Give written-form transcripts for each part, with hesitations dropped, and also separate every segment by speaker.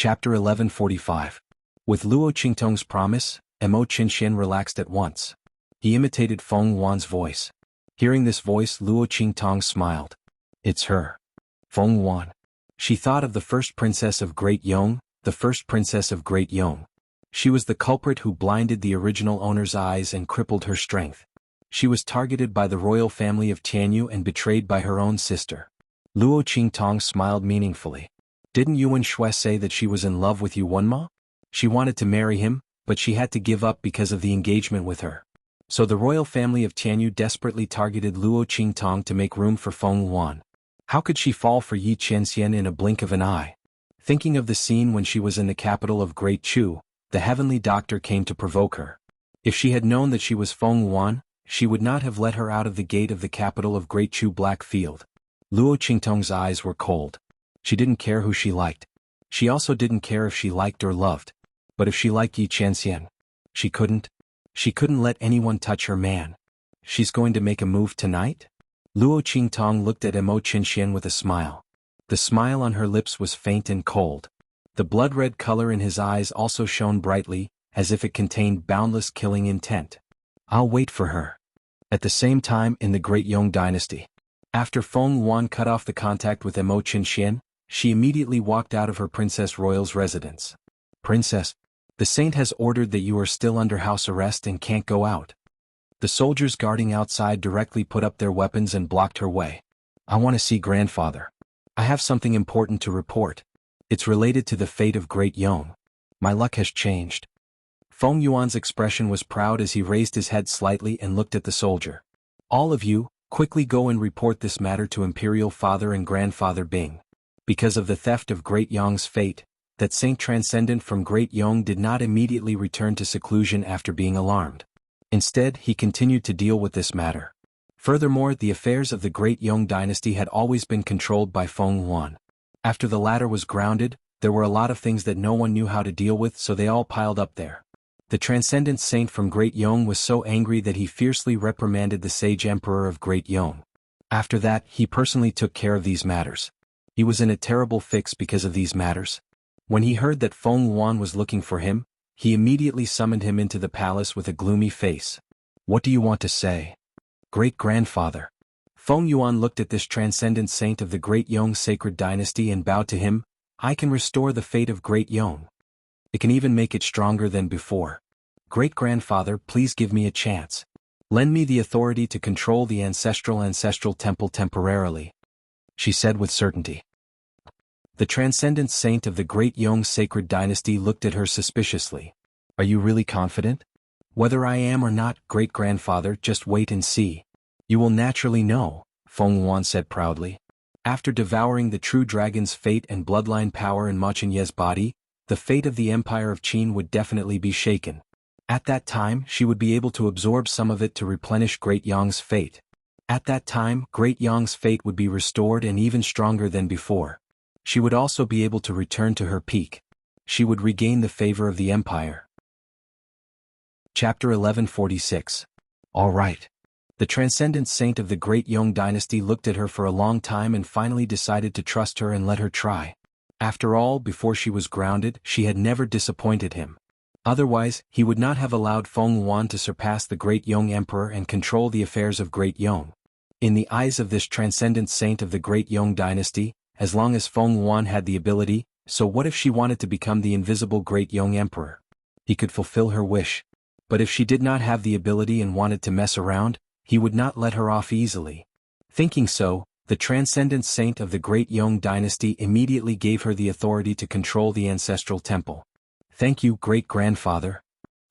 Speaker 1: Chapter 1145. With Luo Qingtong's promise, Mo Qinxian relaxed at once. He imitated Feng Yuan's voice. Hearing this voice, Luo Qingtong smiled. It's her. Feng Yuan. She thought of the first princess of Great Yong, the first princess of Great Yong. She was the culprit who blinded the original owner's eyes and crippled her strength. She was targeted by the royal family of Tianyu and betrayed by her own sister. Luo Qingtong smiled meaningfully. Didn't Yuan Shui say that she was in love with Yuanma? She wanted to marry him, but she had to give up because of the engagement with her. So the royal family of Tianyu desperately targeted Luo Qingtong to make room for Feng Yuan. How could she fall for Yi Qianxian in a blink of an eye? Thinking of the scene when she was in the capital of Great Chu, the heavenly doctor came to provoke her. If she had known that she was Feng Yuan, she would not have let her out of the gate of the capital of Great Chu Black Field. Luo Qingtong's eyes were cold. She didn't care who she liked. She also didn't care if she liked or loved. But if she liked Yi Qianxian, she couldn't. She couldn't let anyone touch her man. She's going to make a move tonight? Luo Qingtong looked at Mo Qinxian with a smile. The smile on her lips was faint and cold. The blood-red color in his eyes also shone brightly, as if it contained boundless killing intent. I'll wait for her. At the same time in the Great Yong dynasty. After Feng Yuan cut off the contact with Mo Qinxian, she immediately walked out of her Princess Royal's residence. Princess, the saint has ordered that you are still under house arrest and can't go out. The soldiers guarding outside directly put up their weapons and blocked her way. I want to see grandfather. I have something important to report. It's related to the fate of Great Yong. My luck has changed. Feng Yuan's expression was proud as he raised his head slightly and looked at the soldier. All of you, quickly go and report this matter to Imperial Father and Grandfather Bing. Because of the theft of Great Yong's fate, that saint transcendent from Great Yong did not immediately return to seclusion after being alarmed. Instead, he continued to deal with this matter. Furthermore, the affairs of the Great Yong dynasty had always been controlled by Feng Yuan. After the latter was grounded, there were a lot of things that no one knew how to deal with, so they all piled up there. The transcendent saint from Great Yong was so angry that he fiercely reprimanded the sage emperor of Great Yong. After that, he personally took care of these matters. He was in a terrible fix because of these matters. When he heard that Feng Yuan was looking for him, he immediately summoned him into the palace with a gloomy face. What do you want to say? Great-grandfather. Feng Yuan looked at this transcendent saint of the Great Yong sacred dynasty and bowed to him. I can restore the fate of Great Yong. It can even make it stronger than before. Great-grandfather, please give me a chance. Lend me the authority to control the ancestral temple temporarily, she said with certainty. The transcendent saint of the Great Yong sacred dynasty looked at her suspiciously. Are you really confident? Whether I am or not, great-grandfather, just wait and see. You will naturally know, Feng Yuan said proudly. After devouring the true dragon's fate and bloodline power in Ma Qianye's body, the fate of the Empire of Qin would definitely be shaken. At that time, she would be able to absorb some of it to replenish Great Yong's fate. At that time, Great Yong's fate would be restored and even stronger than before. She would also be able to return to her peak. She would regain the favor of the empire. Chapter 1146. All right. The transcendent saint of the Great Yong dynasty looked at her for a long time and finally decided to trust her and let her try. After all, before she was grounded, she had never disappointed him. Otherwise, he would not have allowed Feng Yuan to surpass the Great Yong emperor and control the affairs of Great Yong. In the eyes of this transcendent saint of the Great Yong dynasty, as long as Feng Yuan had the ability, so what if she wanted to become the invisible Great Yong emperor? He could fulfill her wish. But if she did not have the ability and wanted to mess around, he would not let her off easily. Thinking so, the transcendent saint of the Great Yong dynasty immediately gave her the authority to control the ancestral temple. Thank you, great-grandfather.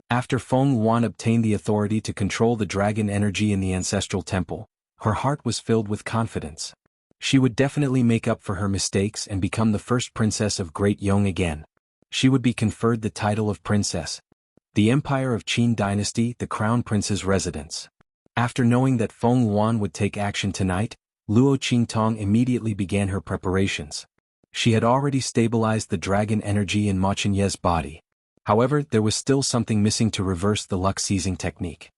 Speaker 1: After Feng Yuan obtained the authority to control the dragon energy in the ancestral temple, her heart was filled with confidence. She would definitely make up for her mistakes and become the first princess of Great Yong again. She would be conferred the title of princess. The Empire of Qin dynasty, the crown prince's residence. After knowing that Feng Yuan would take action tonight, Luo Qingtong immediately began her preparations. She had already stabilized the dragon energy in Ma Qianye's body. However, there was still something missing to reverse the luck-seizing technique.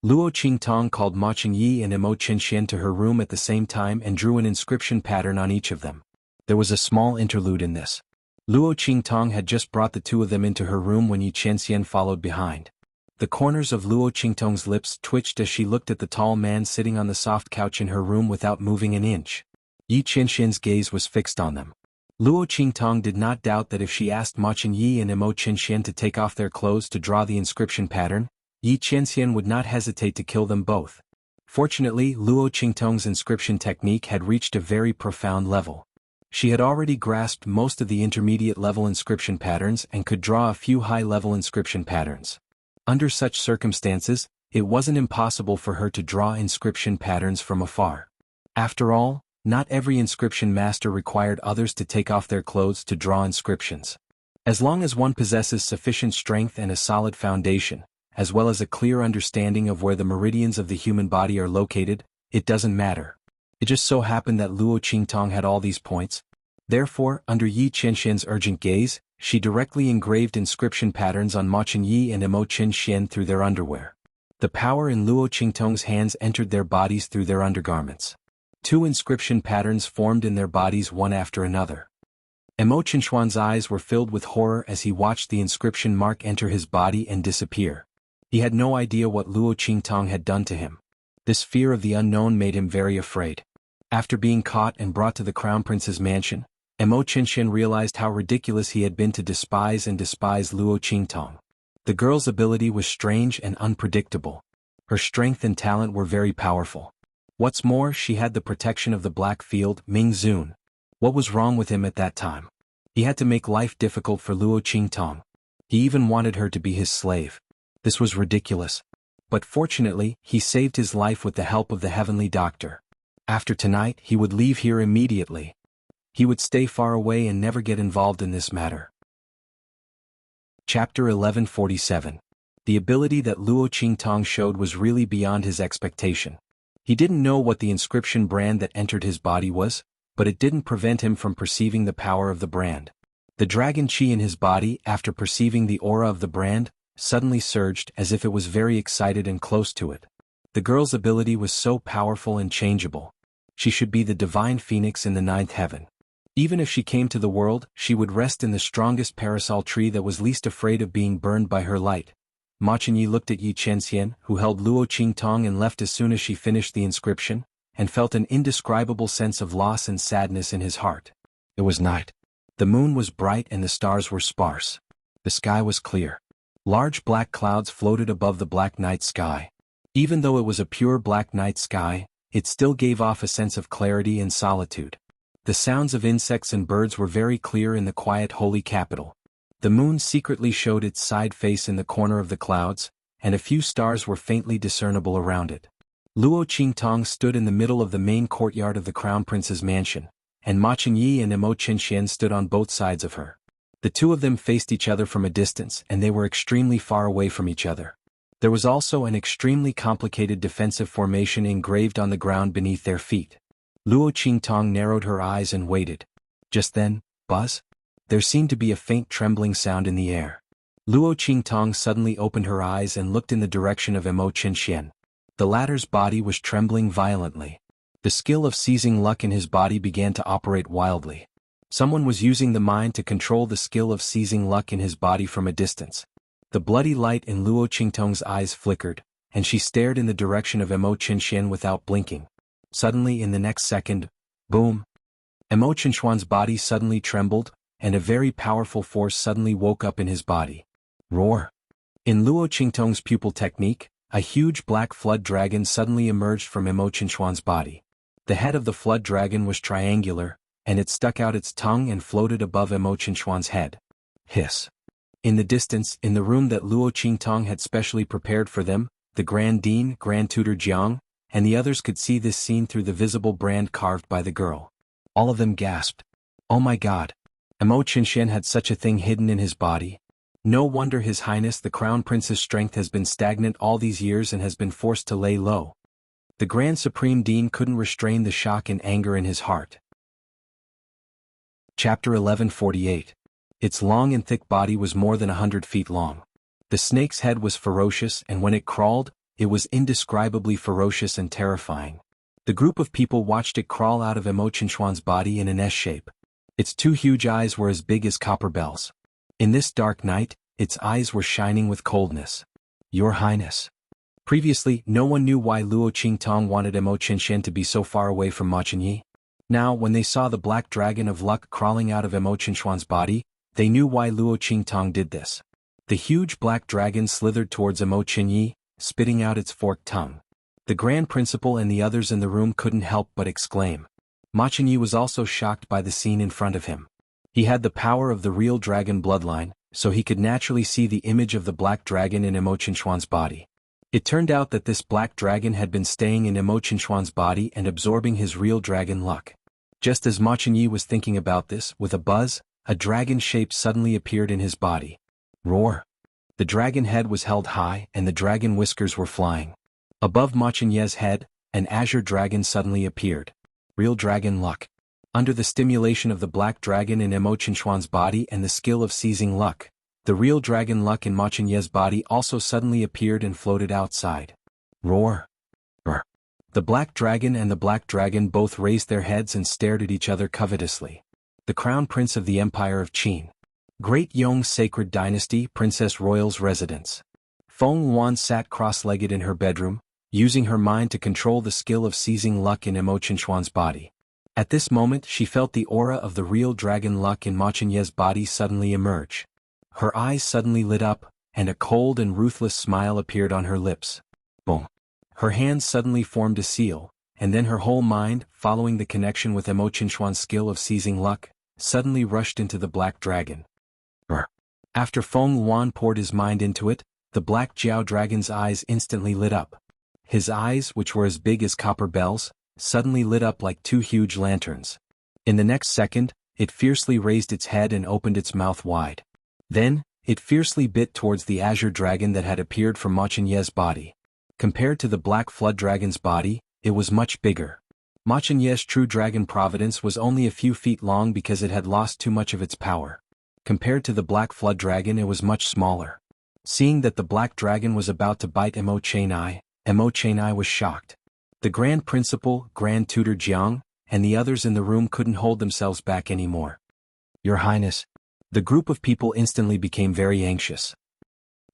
Speaker 1: Luo Qingtong called Ma Qianye and Mo Qinxian to her room at the same time and drew an inscription pattern on each of them. There was a small interlude in this. Luo Qingtong had just brought the two of them into her room when Yi Qianxian followed behind. The corners of Luo Qingtong's lips twitched as she looked at the tall man sitting on the soft couch in her room without moving an inch. Yi Qianxian's gaze was fixed on them. Luo Qingtong did not doubt that if she asked Ma Qingyi and Mo Qinxian to take off their clothes to draw the inscription pattern, Yi Qianxian would not hesitate to kill them both. Fortunately, Luo Qingtong's inscription technique had reached a very profound level. She had already grasped most of the intermediate-level inscription patterns and could draw a few high-level inscription patterns. Under such circumstances, it wasn't impossible for her to draw inscription patterns from afar. After all, not every inscription master required others to take off their clothes to draw inscriptions. As long as one possesses sufficient strength and a solid foundation, as well as a clear understanding of where the meridians of the human body are located, it doesn't matter. It just so happened that Luo Qingtong had all these points. Therefore, under Yi Qianxian's urgent gaze, she directly engraved inscription patterns on Ma Qingyi and Mo Qinxian through their underwear. The power in Luo Qingtong's hands entered their bodies through their undergarments. 2 inscription patterns formed in their bodies one after another. Mo Qinhuan's eyes were filled with horror as he watched the inscription mark enter his body and disappear. He had no idea what Luo Qingtong had done to him. This fear of the unknown made him very afraid. After being caught and brought to the Crown Prince's mansion, Mo Qinxian realized how ridiculous he had been to despise Luo Qingtong. The girl's ability was strange and unpredictable. Her strength and talent were very powerful. What's more, she had the protection of the Black Field, Ming Zun. What was wrong with him at that time? He had to make life difficult for Luo Qingtong. He even wanted her to be his slave. This was ridiculous. But fortunately, he saved his life with the help of the heavenly doctor. After tonight, he would leave here immediately. He would stay far away and never get involved in this matter. Chapter 1147. The ability that Luo Qingtong showed was really beyond his expectation. He didn't know what the inscription brand that entered his body was, but it didn't prevent him from perceiving the power of the brand. The dragon chi in his body, after perceiving the aura of the brand, suddenly surged as if it was very excited and close to it. The girl's ability was so powerful and changeable. She should be the divine phoenix in the 9th heaven. Even if she came to the world, she would rest in the strongest parasol tree that was least afraid of being burned by her light. Ma Qingyi looked at Yi Qianxian, who held Luo Qingtong and left as soon as she finished the inscription, and felt an indescribable sense of loss and sadness in his heart. It was night. The moon was bright and the stars were sparse. The sky was clear. Large black clouds floated above the black night sky. Even though it was a pure black night sky, it still gave off a sense of clarity and solitude. The sounds of insects and birds were very clear in the quiet holy capital. The moon secretly showed its side face in the corner of the clouds, and a few stars were faintly discernible around it. Luo Qingtong stood in the middle of the main courtyard of the Crown Prince's mansion, and Ma Qingyi and Mo Qinxian stood on both sides of her. The two of them faced each other from a distance and they were extremely far away from each other. There was also an extremely complicated defensive formation engraved on the ground beneath their feet. Luo Qingtong narrowed her eyes and waited. Just then, buzz? There seemed to be a faint trembling sound in the air. Luo Qingtong suddenly opened her eyes and looked in the direction of Mo Qinxian. The latter's body was trembling violently. The skill of seizing luck in his body began to operate wildly. Someone was using the mind to control the skill of seizing luck in his body from a distance. The bloody light in Luo Qingtong's eyes flickered, and she stared in the direction of Mo Qinxian without blinking. Suddenly in the next second, boom! Mo Qinhuan's body suddenly trembled, and a very powerful force suddenly woke up in his body. Roar! In Luo Qingtong's pupil technique, a huge black flood dragon suddenly emerged from Mo Qinhuan's body. The head of the flood dragon was triangular, and it stuck out its tongue and floated above Mo Qinhuan's head. Hiss! In the distance, in the room that Luo Qingtong had specially prepared for them, the Grand Dean, Grand Tutor Jiang, and the others could see this scene through the visible brand carved by the girl. All of them gasped. Oh my god! Mo Qinxian had such a thing hidden in his body. No wonder His Highness the Crown Prince's strength has been stagnant all these years and has been forced to lay low. The Grand Supreme Dean couldn't restrain the shock and anger in his heart. Chapter 1148. Its long and thick body was more than 100 feet long. The snake's head was ferocious, and when it crawled, it was indescribably ferocious and terrifying. The group of people watched it crawl out of Mo Qinhuan's body in an S shape. Its two huge eyes were as big as copper bells. In this dark night, its eyes were shining with coldness. Your Highness. Previously, no one knew why Luo Qingtong wanted Mo Qinshan to be so far away from Ma Chenyi. Now, when they saw the black dragon of luck crawling out of Mo Qinshuan's body, they knew why Luo Qingtong did this. The huge black dragon slithered towards Mo Chenyi, spitting out its forked tongue. The Grand Principal and the others in the room couldn't help but exclaim. Ma Chenyi was also shocked by the scene in front of him. He had the power of the real dragon bloodline, so he could naturally see the image of the black dragon in Mo Qinshuan's body. It turned out that this black dragon had been staying in Mo Qinshuan's body and absorbing his real dragon luck. Just as Ma Chenyi was thinking about this, with a buzz, a dragon shape suddenly appeared in his body. Roar! The dragon head was held high and the dragon whiskers were flying. Above Ma Chenyi's head, an azure dragon suddenly appeared. Real dragon luck. Under the stimulation of the black dragon in Mo Qinshuan's body and the skill of seizing luck, the real dragon luck in Ma Chenyi's body also suddenly appeared and floated outside. Roar! Brr! The black dragon and the black dragon both raised their heads and stared at each other covetously. The crown prince of the Empire of Qin. Great Yong Sacred Dynasty Princess Royal's residence. Xuanhuan sat cross-legged in her bedroom, using her mind to control the skill of seizing luck in Mo Qinshuan's body. At this moment she felt the aura of the real dragon luck in Ma Chenyi's body suddenly emerge. Her eyes suddenly lit up, and a cold and ruthless smile appeared on her lips. Boom! Her hands suddenly formed a seal, and then her whole mind, following the connection with Mo Qinshuan's skill of seizing luck, suddenly rushed into the black dragon. Brr. After Xuanhuan poured his mind into it, the black Jiao dragon's eyes instantly lit up. His eyes, which were as big as copper bells, suddenly lit up like two huge lanterns. In the next second, it fiercely raised its head and opened its mouth wide. Then, it fiercely bit towards the azure dragon that had appeared from Ma Chenyi's body. Compared to the black flood dragon's body, it was much bigger. Ma Chenyi's true dragon providence was only a few feet long because it had lost too much of its power. Compared to the black flood dragon, it was much smaller. Seeing that the black dragon was about to bite Mo Qinshan was shocked. The Grand Principal, Grand Tutor Jiang, and the others in the room couldn't hold themselves back anymore. Your Highness. The group of people instantly became very anxious.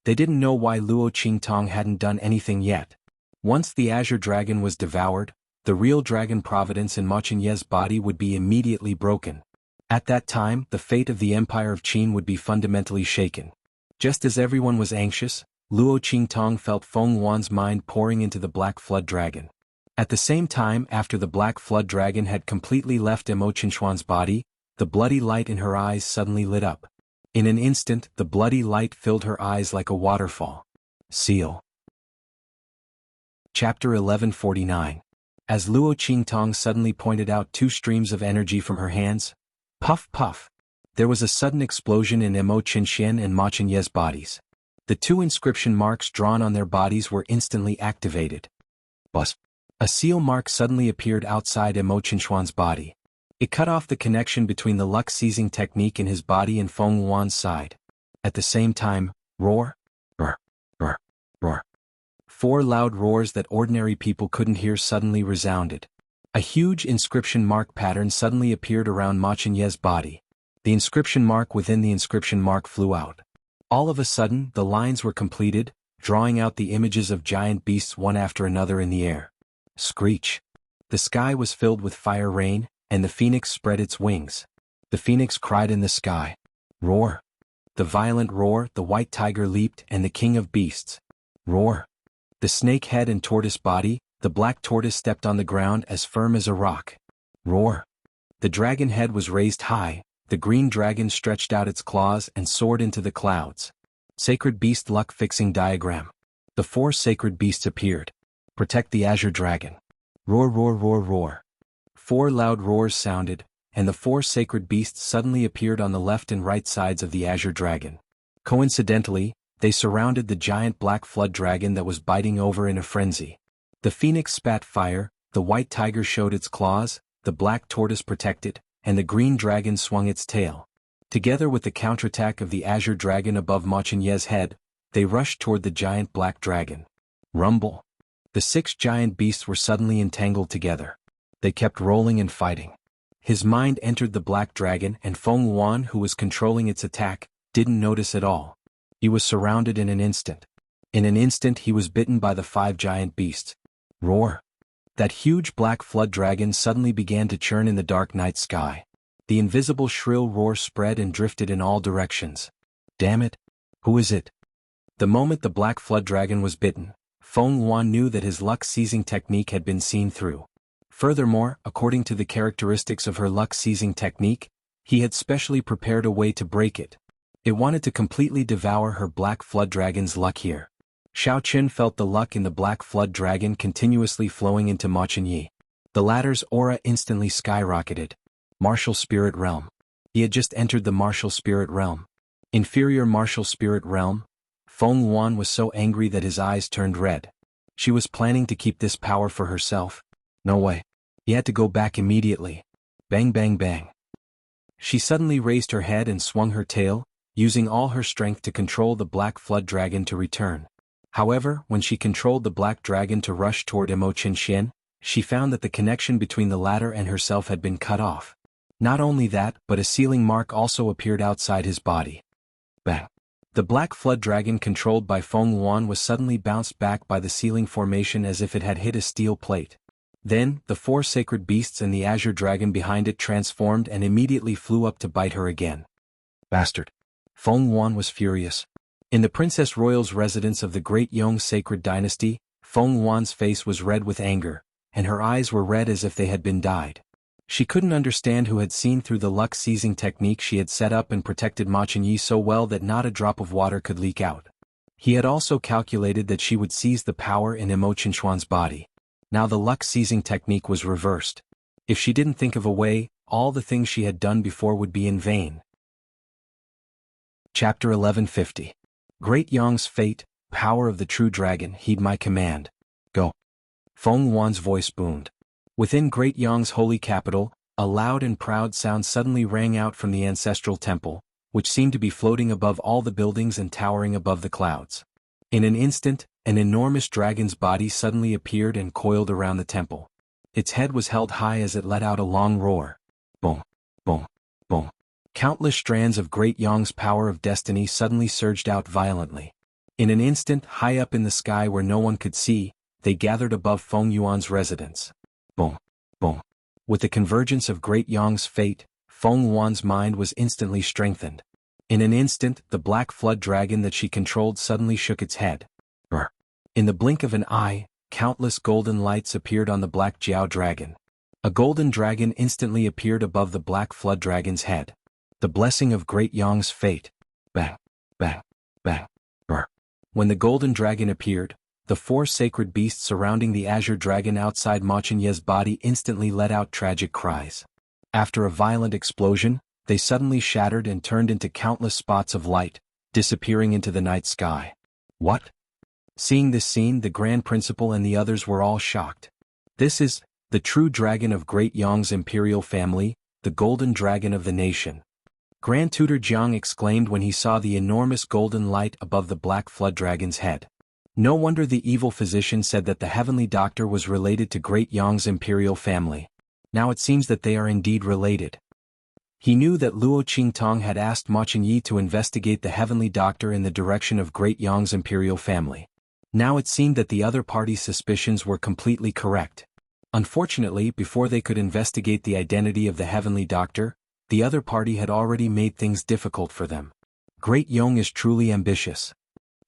Speaker 1: They didn't know why Luo Qingtong hadn't done anything yet. Once the azure dragon was devoured, the real dragon providence in Ma Chenyi's body would be immediately broken. At that time, the fate of the Empire of Qin would be fundamentally shaken. Just as everyone was anxious, Luo Qingtong felt Xuanhuan's mind pouring into the black flood dragon. At the same time, after the black flood dragon had completely left Mo Qinshuan's body, the bloody light in her eyes suddenly lit up. In an instant, the bloody light filled her eyes like a waterfall. Seal. Chapter 1149. As Luo Qingtong suddenly pointed out two streams of energy from her hands, puff puff, there was a sudden explosion in Mo Qinshan and Ma Chenyi's bodies. The two inscription marks drawn on their bodies were instantly activated. Buzz. A seal mark suddenly appeared outside Mo Qinshuan's body. It cut off the connection between the luck-seizing technique in his body and Xuanhuan's side. At the same time, roar, roar, roar, roar. Four loud roars that ordinary people couldn't hear suddenly resounded. A huge inscription mark pattern suddenly appeared around Ma Chenyi's body. The inscription mark within the inscription mark flew out. All of a sudden, the lines were completed, drawing out the images of giant beasts one after another in the air. Screech. The sky was filled with fire rain, and the phoenix spread its wings. The phoenix cried in the sky. Roar. The violent roar, the white tiger leaped, and the king of beasts. Roar. The snake head and tortoise body, the black tortoise stepped on the ground as firm as a rock. Roar. The dragon head was raised high, the green dragon stretched out its claws and soared into the clouds. Sacred beast luck fixing diagram. The four sacred beasts appeared. Protect the azure dragon. Roar, roar, roar, roar. Four loud roars sounded, and the four sacred beasts suddenly appeared on the left and right sides of the azure dragon. Coincidentally, they surrounded the giant black flood dragon that was biting over in a frenzy. The phoenix spat fire, the white tiger showed its claws, the black tortoise protected, and the green dragon swung its tail. Together with the counterattack of the azure dragon above Ma Chenyi's head, they rushed toward the giant black dragon. Rumble. The six giant beasts were suddenly entangled together. They kept rolling and fighting. His mind entered the black dragon, and Xuanhuan, who was controlling its attack, didn't notice at all. He was surrounded in an instant. In an instant he was bitten by the 5 giant beasts. Roar! That huge black flood dragon suddenly began to churn in the dark night sky. The invisible shrill roar spread and drifted in all directions. Damn it! Who is it? The moment the black flood dragon was bitten, Xuanhuan knew that his luck-seizing technique had been seen through. Furthermore, according to the characteristics of her luck-seizing technique, he had specially prepared a way to break it. It wanted to completely devour her black flood dragon's luck here. Xiaoqun felt the luck in the black flood dragon continuously flowing into Ma Chenyi. The latter's aura instantly skyrocketed. Martial spirit realm. He had just entered the martial spirit realm. Inferior martial spirit realm. Xuanhuan was so angry that his eyes turned red. She was planning to keep this power for herself. No way. He had to go back immediately. Bang bang bang. She suddenly raised her head and swung her tail, using all her strength to control the black flood dragon to return. However, when she controlled the black dragon to rush toward Imo Qinshian, she found that the connection between the latter and herself had been cut off. Not only that, but a sealing mark also appeared outside his body. Bang! The black flood dragon controlled by Xuanhuan was suddenly bounced back by the sealing formation as if it had hit a steel plate. Then, the 4 sacred beasts and the azure dragon behind it transformed and immediately flew up to bite her again. Bastard! Xuanhuan was furious. In the Princess Royal's residence of the Great Yong Sacred Dynasty, Xuanhuan's face was red with anger, and her eyes were red as if they had been dyed. She couldn't understand who had seen through the luck-seizing technique she had set up and protected Ma Chenyi so well that not a drop of water could leak out. He had also calculated that she would seize the power in Imo Qinshuan's body. Now the luck-seizing technique was reversed. If she didn't think of a way, all the things she had done before would be in vain. Chapter 1150. Great Yong's fate, power of the true dragon, heed my command. Go. Xuanhuan's voice boomed. Within Great Yong's holy capital, a loud and proud sound suddenly rang out from the ancestral temple, which seemed to be floating above all the buildings and towering above the clouds. In an instant, an enormous dragon's body suddenly appeared and coiled around the temple. Its head was held high as it let out a long roar. Boom, boom, boom. Countless strands of Great Yong's power of destiny suddenly surged out violently. In an instant, high up in the sky where no one could see, they gathered above Xuanhuan's residence. Boom, boom. With the convergence of Great Yong's fate, Xuanhuan's mind was instantly strengthened. In an instant, the black flood dragon that she controlled suddenly shook its head. Brr. In the blink of an eye, countless golden lights appeared on the black Jiao dragon. A golden dragon instantly appeared above the black flood dragon's head. The blessing of Great Yong's fate. Bang, bang, bang, brr. When the golden dragon appeared, the 4 sacred beasts surrounding the azure dragon outside Ma Chenyi's body instantly let out tragic cries. After a violent explosion, they suddenly shattered and turned into countless spots of light, disappearing into the night sky. What? Seeing this scene, the Grand Principal and the others were all shocked. This is the true dragon of Great Yong's imperial family, the golden dragon of the nation. Grand Tutor Jiang exclaimed when he saw the enormous golden light above the black flood dragon's head. No wonder the evil physician said that the heavenly doctor was related to Great Yong's imperial family. Now it seems that they are indeed related. He knew that Luo Qingtong had asked Ma Chenyi to investigate the heavenly doctor in the direction of Great Yong's imperial family. Now it seemed that the other party's suspicions were completely correct. Unfortunately, before they could investigate the identity of the heavenly doctor, the other party had already made things difficult for them. Great Yong is truly ambitious.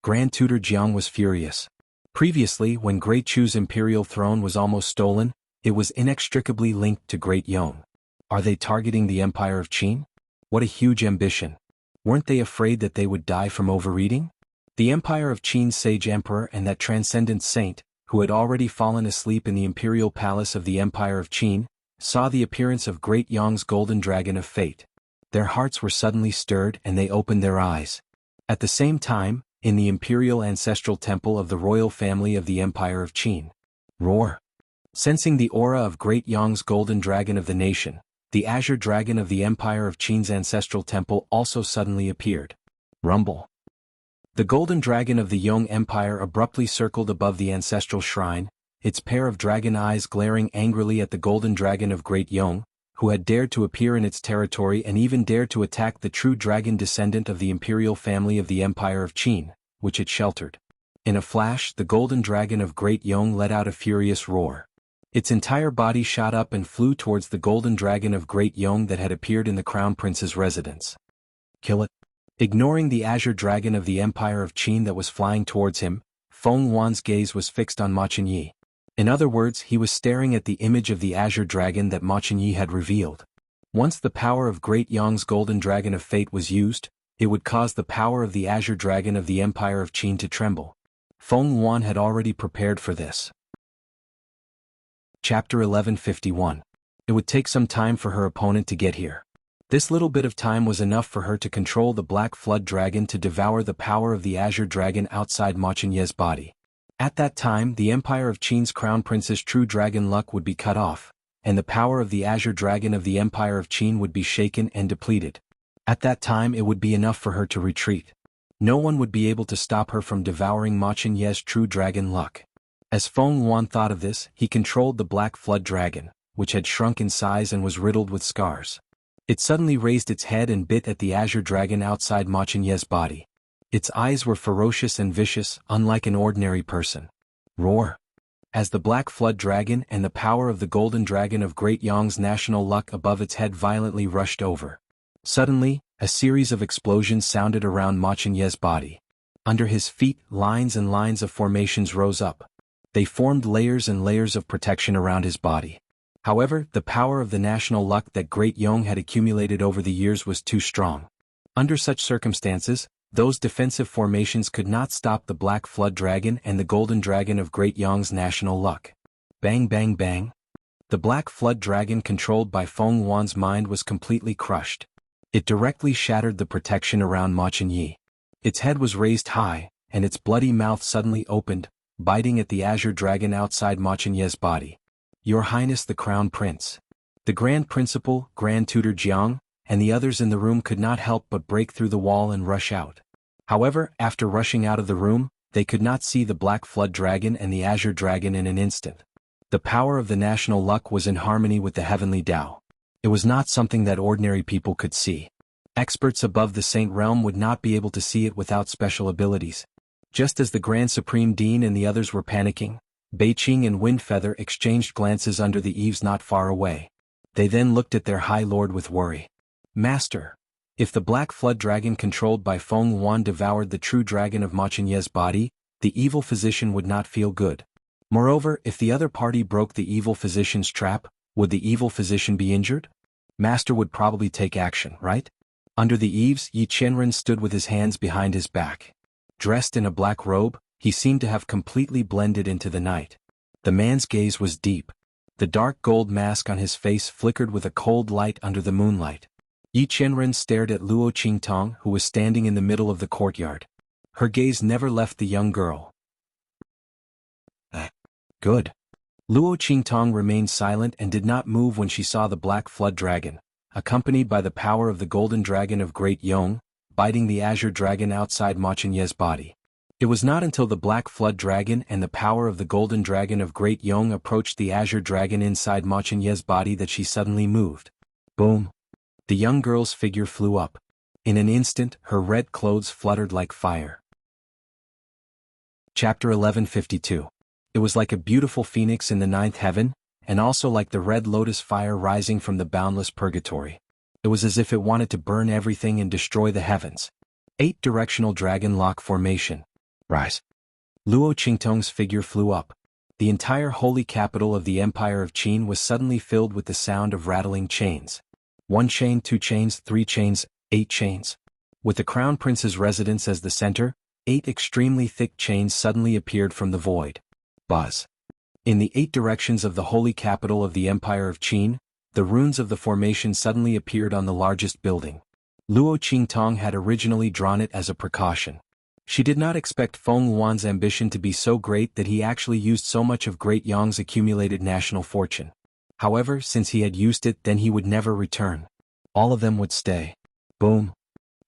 Speaker 1: Grand Tutor Jiang was furious. Previously, when Great Chu's imperial throne was almost stolen, it was inextricably linked to Great Yong. Are they targeting the Empire of Qin? What a huge ambition. Weren't they afraid that they would die from overeating? The Empire of Qin's sage emperor and that transcendent saint, who had already fallen asleep in the imperial palace of the Empire of Qin, saw the appearance of Great Yong's golden dragon of fate. Their hearts were suddenly stirred and they opened their eyes. At the same time, in the imperial ancestral temple of the royal family of the Empire of Qin. Roar! Sensing the aura of Great Yong's golden dragon of the nation, the azure dragon of the Empire of Qin's ancestral temple also suddenly appeared. Rumble! The golden dragon of the Yong Empire abruptly circled above the ancestral shrine, its pair of dragon eyes glaring angrily at the golden dragon of Great Yong, who had dared to appear in its territory and even dared to attack the true dragon descendant of the imperial family of the Empire of Qin, which it sheltered. In a flash, the golden dragon of Great Yong let out a furious roar. Its entire body shot up and flew towards the golden dragon of Great Yong that had appeared in the crown prince's residence. Kill it. Ignoring the azure dragon of the Empire of Qin that was flying towards him, xuanhuan's gaze was fixed on Ma Chenyi. In other words, he was staring at the image of the azure dragon that Ma Chenyi had revealed. Once the power of Great Yong's golden dragon of fate was used, it would cause the power of the azure dragon of the Empire of Qin to tremble. Xuanhuan had already prepared for this. Chapter 1151. It would take some time for her opponent to get here. This little bit of time was enough for her to control the black flood dragon to devour the power of the azure dragon outside Ma Chenyi's body. At that time, the Empire of Qin's crown prince's true dragon luck would be cut off, and the power of the azure dragon of the Empire of Qin would be shaken and depleted. At that time it would be enough for her to retreat. No one would be able to stop her from devouring Ma Chenyi's true dragon luck. As Xuanhuan thought of this, he controlled the black flood dragon, which had shrunk in size and was riddled with scars. It suddenly raised its head and bit at the azure dragon outside Ma Chenyi's body. Its eyes were ferocious and vicious, unlike an ordinary person. Roar! As the black flood dragon and the power of the golden dragon of Great Yong's national luck above its head violently rushed over. Suddenly, a series of explosions sounded around Ma Chenyi's body. Under his feet, lines and lines of formations rose up. They formed layers and layers of protection around his body. However, the power of the national luck that Great Yong had accumulated over the years was too strong. Under such circumstances, those defensive formations could not stop the black flood dragon and the golden dragon of Great Yong's national luck. Bang bang bang. The black flood dragon controlled by Xuanhuan's mind was completely crushed. It directly shattered the protection around Ma Chenyi. Its head was raised high, and its bloody mouth suddenly opened, biting at the azure dragon outside Ma Chenyi's body. Your Highness the Crown Prince. The Grand Principal, Grand Tutor Jiang, and the others in the room could not help but break through the wall and rush out. However, after rushing out of the room, they could not see the black flood dragon and the azure dragon in an instant. The power of the national luck was in harmony with the heavenly Tao. It was not something that ordinary people could see. Experts above the Saint Realm would not be able to see it without special abilities. Just as the Grand Supreme Dean and the others were panicking, Beiqing and Windfeather exchanged glances under the eaves not far away. They then looked at their High Lord with worry. Master, if the black flood dragon controlled by Xuanhuan devoured the true dragon of Ma Chenyi's body, the evil physician would not feel good. Moreover, if the other party broke the evil physician's trap, would the evil physician be injured? Master would probably take action, right? Under the eaves, Yi Qianren stood with his hands behind his back. Dressed in a black robe, he seemed to have completely blended into the night. The man's gaze was deep. The dark gold mask on his face flickered with a cold light under the moonlight. Yi Qianren stared at Luo Qingtong, who was standing in the middle of the courtyard. Her gaze never left the young girl. Good. Luo Qingtong remained silent and did not move when she saw the black flood dragon, accompanied by the power of the golden dragon of Great Yong, biting the azure dragon outside Ma Chenyi's body. It was not until the black flood dragon and the power of the golden dragon of Great Yong approached the azure dragon inside Ma Chenyi's body that she suddenly moved. Boom! The young girl's figure flew up. In an instant, her red clothes fluttered like fire. Chapter 1152. It was like a beautiful phoenix in the ninth heaven, and also like the red lotus fire rising from the boundless purgatory. It was as if it wanted to burn everything and destroy the heavens. 8-directional dragon lock formation. Rise. Luo Qingtong's figure flew up. The entire holy capital of the Empire of Qin was suddenly filled with the sound of rattling chains. 1 chain, 2 chains, 3 chains, 8 chains. With the Crown Prince's residence as the center, 8 extremely thick chains suddenly appeared from the void. Buzz. In the 8 directions of the holy capital of the Empire of Qin, the runes of the formation suddenly appeared on the largest building. Luo Qingtong had originally drawn it as a precaution. She did not expect Xuanhuan's ambition to be so great that he actually used so much of Great Yong's accumulated national fortune. However, since he had used it, then he would never return. All of them would stay. Boom.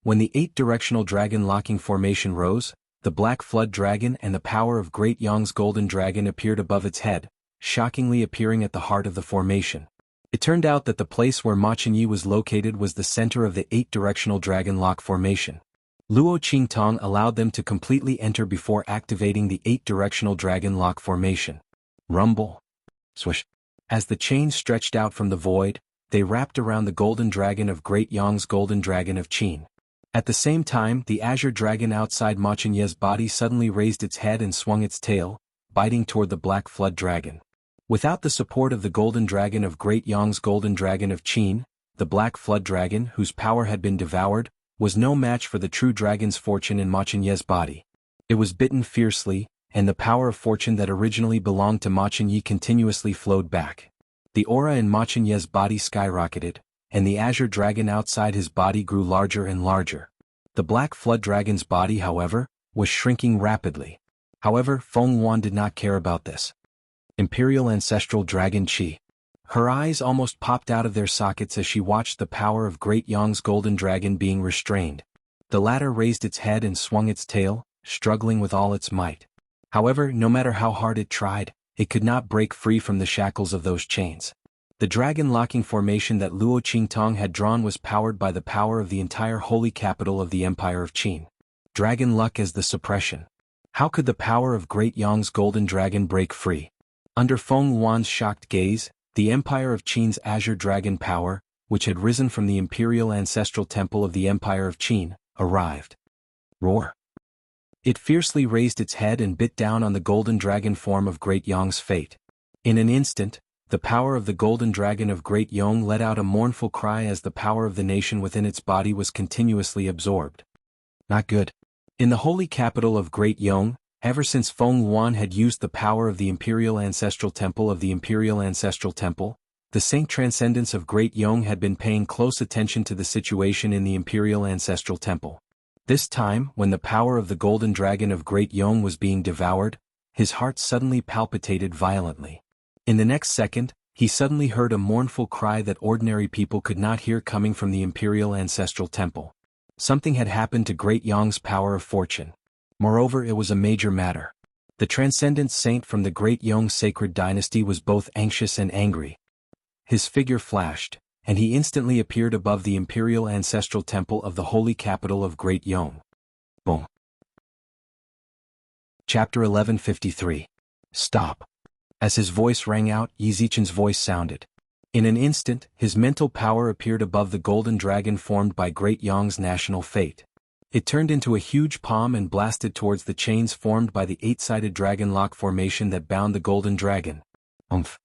Speaker 1: When the 8-directional dragon locking formation rose, the black flood dragon and the power of Great Yong's golden dragon appeared above its head, shockingly appearing at the heart of the formation. It turned out that the place where Ma Chenyi was located was the center of the 8-directional dragon lock formation. Luo Qingtong allowed them to completely enter before activating the 8-directional dragon lock formation. Rumble. Swish. As the chains stretched out from the void, they wrapped around the golden dragon of Great Yang's golden dragon of Qin. At the same time, the azure dragon outside Ma Chenyi's body suddenly raised its head and swung its tail, biting toward the black flood dragon. Without the support of the golden dragon of Great Yang's golden dragon of Qin, the black flood dragon, whose power had been devoured, was no match for the true dragon's fortune in Ma Chenyi's body. It was bitten fiercely, and the power of fortune that originally belonged to Ma Chenyi continuously flowed back. The aura in Ma Chenyi's body skyrocketed, and the azure dragon outside his body grew larger and larger. The black flood dragon's body, however, was shrinking rapidly. However, Xuanhuan did not care about this. Imperial Ancestral Dragon Qi. Her eyes almost popped out of their sockets as she watched the power of Great Yang's golden dragon being restrained. The latter raised its head and swung its tail, struggling with all its might. However, no matter how hard it tried, it could not break free from the shackles of those chains. The dragon-locking formation that Luo Qingtong had drawn was powered by the power of the entire holy capital of the Empire of Qin. Dragon luck as the suppression. How could the power of Great Yang's golden dragon break free? Under Xuanhuan's shocked gaze, the Empire of Qin's azure dragon power, which had risen from the imperial ancestral temple of the Empire of Qin, arrived. Roar. It fiercely raised its head and bit down on the golden dragon form of Great Yang's fate. In an instant, the power of the golden dragon of Great Yang let out a mournful cry as the power of the nation within its body was continuously absorbed. Not good. In the holy capital of Great Yang, ever since Xuanhuan had used the power of the imperial ancestral temple of the imperial ancestral temple, the Saint Transcendence of Great Yang had been paying close attention to the situation in the imperial ancestral temple. This time, when the power of the golden dragon of Great Yang was being devoured, his heart suddenly palpitated violently. In the next second, he suddenly heard a mournful cry that ordinary people could not hear coming from the imperial ancestral temple. Something had happened to Great Yang's power of fortune. Moreover, it was a major matter. The transcendent saint from the Great Yang sacred dynasty was both anxious and angry. His figure flashed, and he instantly appeared above the imperial ancestral temple of the holy capital of Great Yang. Boom. Chapter 1153. Stop. As his voice rang out, Yi Zichen's voice sounded. In an instant, his mental power appeared above the golden dragon formed by Great Yang's national fate. It turned into a huge palm and blasted towards the chains formed by the 8-sided dragon lock formation that bound the golden dragon. Umph.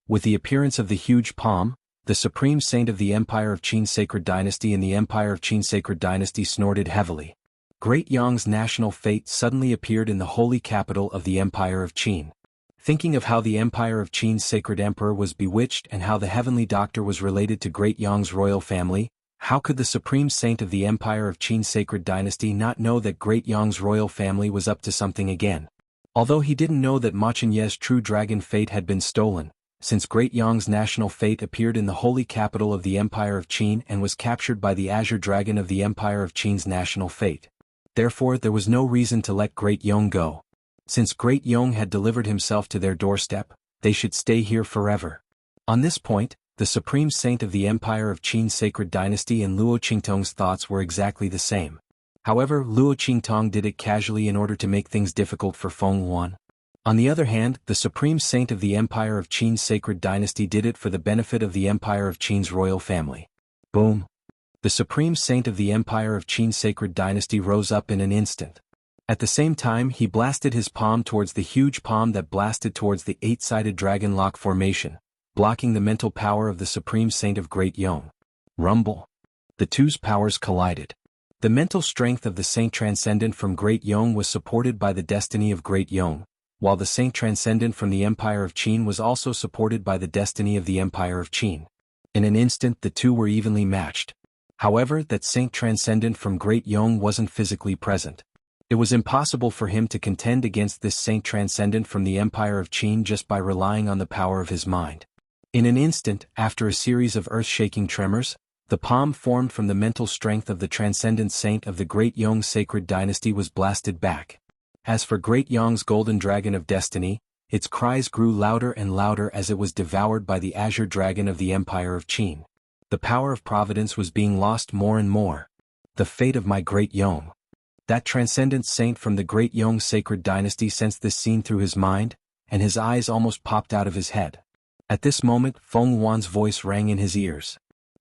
Speaker 1: With the appearance of the huge palm, the supreme saint of the Empire of Qin Sacred Dynasty and the Empire of Qin Sacred Dynasty snorted heavily. Great Yang's national fate suddenly appeared in the holy capital of the Empire of Qin. Thinking of how the Empire of Qin's sacred emperor was bewitched and how the heavenly doctor was related to Great Yang's royal family, how could the supreme saint of the Empire of Qin's sacred dynasty not know that Great Yang's royal family was up to something again? Although he didn't know that Ma Chenyi's true dragon fate had been stolen, since Great Yang's national fate appeared in the holy capital of the Empire of Qin and was captured by the azure dragon of the Empire of Qin's national fate. Therefore, there was no reason to let Great Yang go. Since Great Yang had delivered himself to their doorstep, they should stay here forever. On this point, the supreme saint of the Empire of Qin's sacred dynasty and Luo Qingtong's thoughts were exactly the same. However, Luo Qingtong did it casually in order to make things difficult for Xuanhuan. On the other hand, the supreme saint of the Empire of Qin's sacred dynasty did it for the benefit of the Empire of Qin's royal family. Boom! The supreme saint of the Empire of Qin's sacred dynasty rose up in an instant. At the same time, he blasted his palm towards the huge palm that blasted towards the 8-sided dragon lock formation, blocking the mental power of the supreme saint of Great Yang. Rumble. The two's powers collided. The mental strength of the saint transcendent from Great Yang was supported by the destiny of Great Yang, while the saint transcendent from the Empire of Qin was also supported by the destiny of the Empire of Qin. In an instant, the two were evenly matched. However, that saint transcendent from Great Yang wasn't physically present. It was impossible for him to contend against this saint transcendent from the Empire of Qin just by relying on the power of his mind. In an instant, after a series of earth-shaking tremors, the palm formed from the mental strength of the transcendent saint of the Great Yang sacred dynasty was blasted back. As for Great Yang's golden dragon of destiny, its cries grew louder and louder as it was devoured by the azure dragon of the Empire of Qin. The power of providence was being lost more and more. The fate of my great Yong. That transcendent saint from the great Yong sacred dynasty sensed this scene through his mind, and his eyes almost popped out of his head. At this moment, Feng Wan's voice rang in his ears.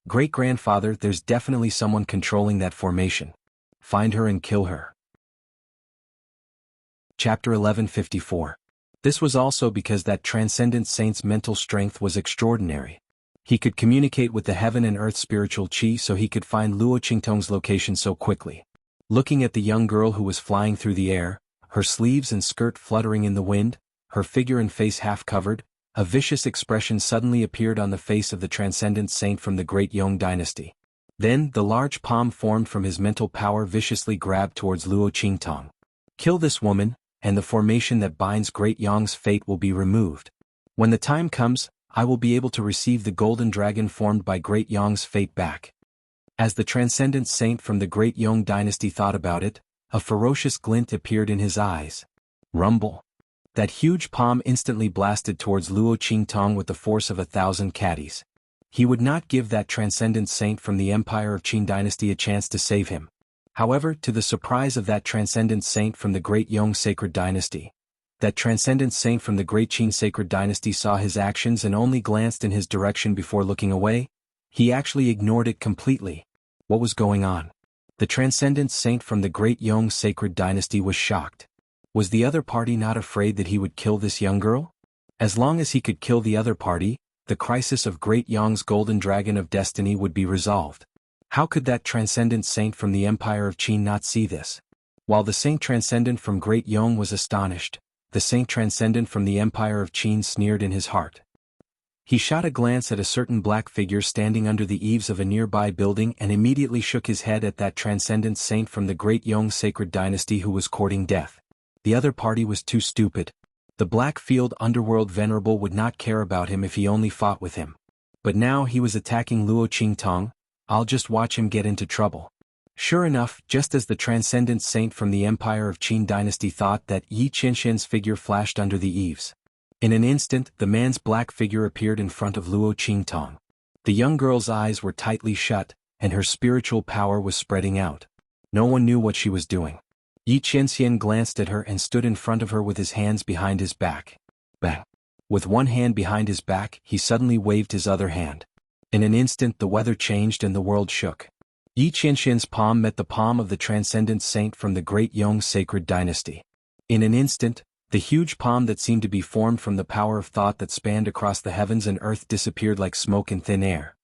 Speaker 1: Great-grandfather, there's definitely someone controlling that formation. Find her and kill her. Chapter 1154. This was also because that transcendent saint's mental strength was extraordinary. He could communicate with the heaven and earth spiritual qi, so he could find Luo Qingtong's location so quickly. Looking at the young girl who was flying through the air, her sleeves and skirt fluttering in the wind, her figure and face half covered, a vicious expression suddenly appeared on the face of the transcendent saint from the great Yong dynasty. Then, the large palm formed from his mental power viciously grabbed towards Luo Qingtong. Kill this woman, and the formation that binds great Yong's fate will be removed. When the time comes, I will be able to receive the golden dragon formed by great Yong's fate back. As the transcendent saint from the great Yong dynasty thought about it, a ferocious glint appeared in his eyes. Rumble. That huge palm instantly blasted towards Luo Qingtong with the force of 1,000 caddies. He would not give that transcendent saint from the Empire of Qin dynasty a chance to save him. However, to the surprise of that transcendent saint from the great Yong sacred dynasty, that transcendent saint from the great Qin sacred dynasty saw his actions and only glanced in his direction before looking away. He actually ignored it completely. What was going on? The transcendent saint from the great Yong sacred dynasty was shocked. Was the other party not afraid that he would kill this young girl? As long as he could kill the other party, the crisis of great Yong's golden dragon of destiny would be resolved. How could that transcendent saint from the Empire of Qin not see this? While the saint transcendent from great Yong was astonished, the saint transcendent from the Empire of Qin sneered in his heart. He shot a glance at a certain black figure standing under the eaves of a nearby building and immediately shook his head at that transcendent saint from the great Yong sacred dynasty who was courting death. The other party was too stupid. The Blackfield Underworld Venerable would not care about him if he only fought with him. But now he was attacking Luo Qingtong. I'll just watch him get into trouble. Sure enough, just as the transcendent saint from the Empire of Qin dynasty thought, that Yi Qinshian's figure flashed under the eaves. In an instant, the man's black figure appeared in front of Luo Qingtong. The young girl's eyes were tightly shut, and her spiritual power was spreading out. No one knew what she was doing. Yi Qinshian glanced at her and stood in front of her with his hands behind his back. Bang! With one hand behind his back, he suddenly waved his other hand. In an instant the weather changed and the world shook. Yi Qinshian's palm met the palm of the transcendent saint from the great Yong sacred dynasty. In an instant, the huge palm that seemed to be formed from the power of thought that spanned across the heavens and earth disappeared like smoke in thin air.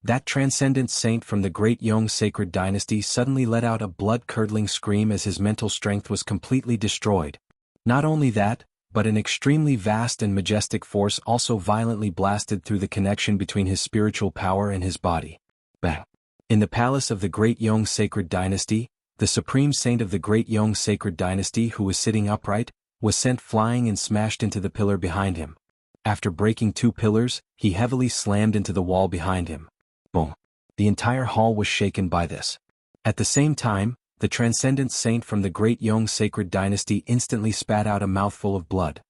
Speaker 1: That transcendent saint from the great Yong sacred dynasty suddenly let out a blood-curdling scream as his mental strength was completely destroyed. Not only that, but an extremely vast and majestic force also violently blasted through the connection between his spiritual power and his body. Bang! In the palace of the great Yong sacred dynasty, the supreme saint of the great Yong sacred dynasty, who was sitting upright, was sent flying and smashed into the pillar behind him. After breaking 2 pillars, he heavily slammed into the wall behind him. Boom! The entire hall was shaken by this. At the same time, the transcendent saint from the great Yong sacred dynasty instantly spat out a mouthful of blood.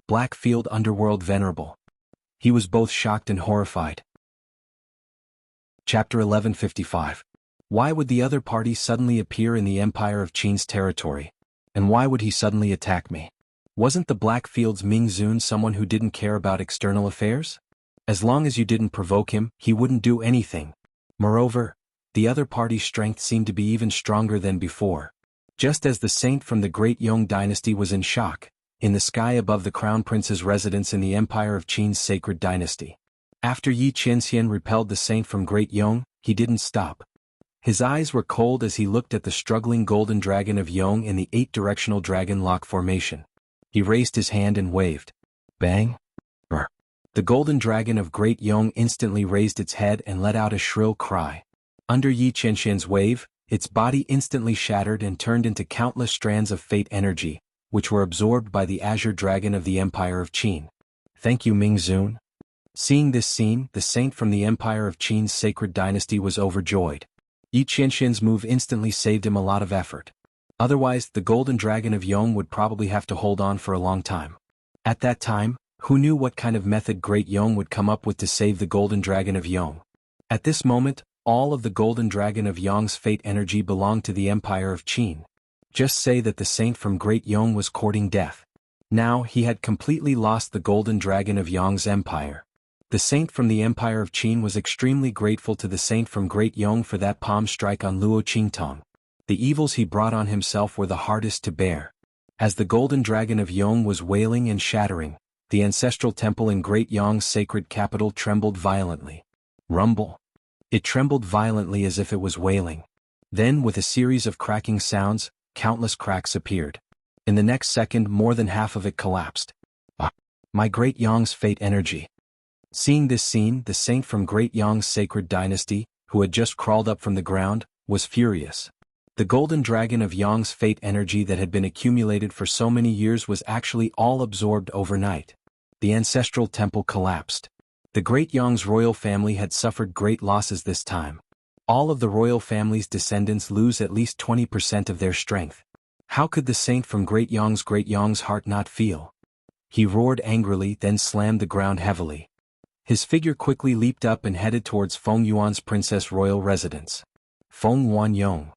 Speaker 1: Blackfield Underworld Venerable. He was both shocked and horrified. Chapter 1155. Why would the other party suddenly appear in the Empire of Qin's territory? And why would he suddenly attack me? Wasn't the Blackfield's Ming Zun someone who didn't care about external affairs? As long as you didn't provoke him, he wouldn't do anything. Moreover, the other party's strength seemed to be even stronger than before. Just as the saint from the great Yong dynasty was in shock, in the sky above the crown prince's residence in the Empire of Qin's sacred dynasty. After Yi Qinshian repelled the saint from great Yong, he didn't stop. His eyes were cold as he looked at the struggling golden dragon of Yong in the 8-directional dragon lock formation. He raised his hand and waved. Bang! Brr. The golden dragon of great Yong instantly raised its head and let out a shrill cry. Under Yi Qinshian's wave, its body instantly shattered and turned into countless strands of fate energy, which were absorbed by the azure dragon of the Empire of Qin. Thank you, Ming Zun. Seeing this scene, the saint from the Empire of Qin's sacred dynasty was overjoyed. Yi Qinshian's move instantly saved him a lot of effort. Otherwise, the golden dragon of Yong would probably have to hold on for a long time. At that time, who knew what kind of method Great Yong would come up with to save the Golden Dragon of Yong? At this moment, all of the Golden Dragon of Yong's fate energy belonged to the Empire of Qin. Just say that the saint from Great Yong was courting death. Now he had completely lost the Golden Dragon of Yong's empire. The saint from the Empire of Qin was extremely grateful to the saint from Great Yong for that palm strike on Luo Qingtong. The evils he brought on himself were the hardest to bear. As the Golden Dragon of Yong was wailing and shattering, the ancestral temple in Great Yong's sacred capital trembled violently. Rumble. It trembled violently as if it was wailing. Then, with a series of cracking sounds, countless cracks appeared. In the next second, more than half of it collapsed. Ah! My Great Yong's fate energy. Seeing this scene, the saint from Great Yong's sacred dynasty, who had just crawled up from the ground, was furious. The Golden Dragon of Yong's fate energy that had been accumulated for so many years was actually all absorbed overnight. The ancestral temple collapsed. The Great Yong's royal family had suffered great losses this time. All of the royal family's descendants lose at least 20% of their strength. How could the saint from Great Yong's heart not feel? He roared angrily, then slammed the ground heavily. His figure quickly leaped up and headed towards Feng Yuan's princess royal residence. Feng Yuan Yong.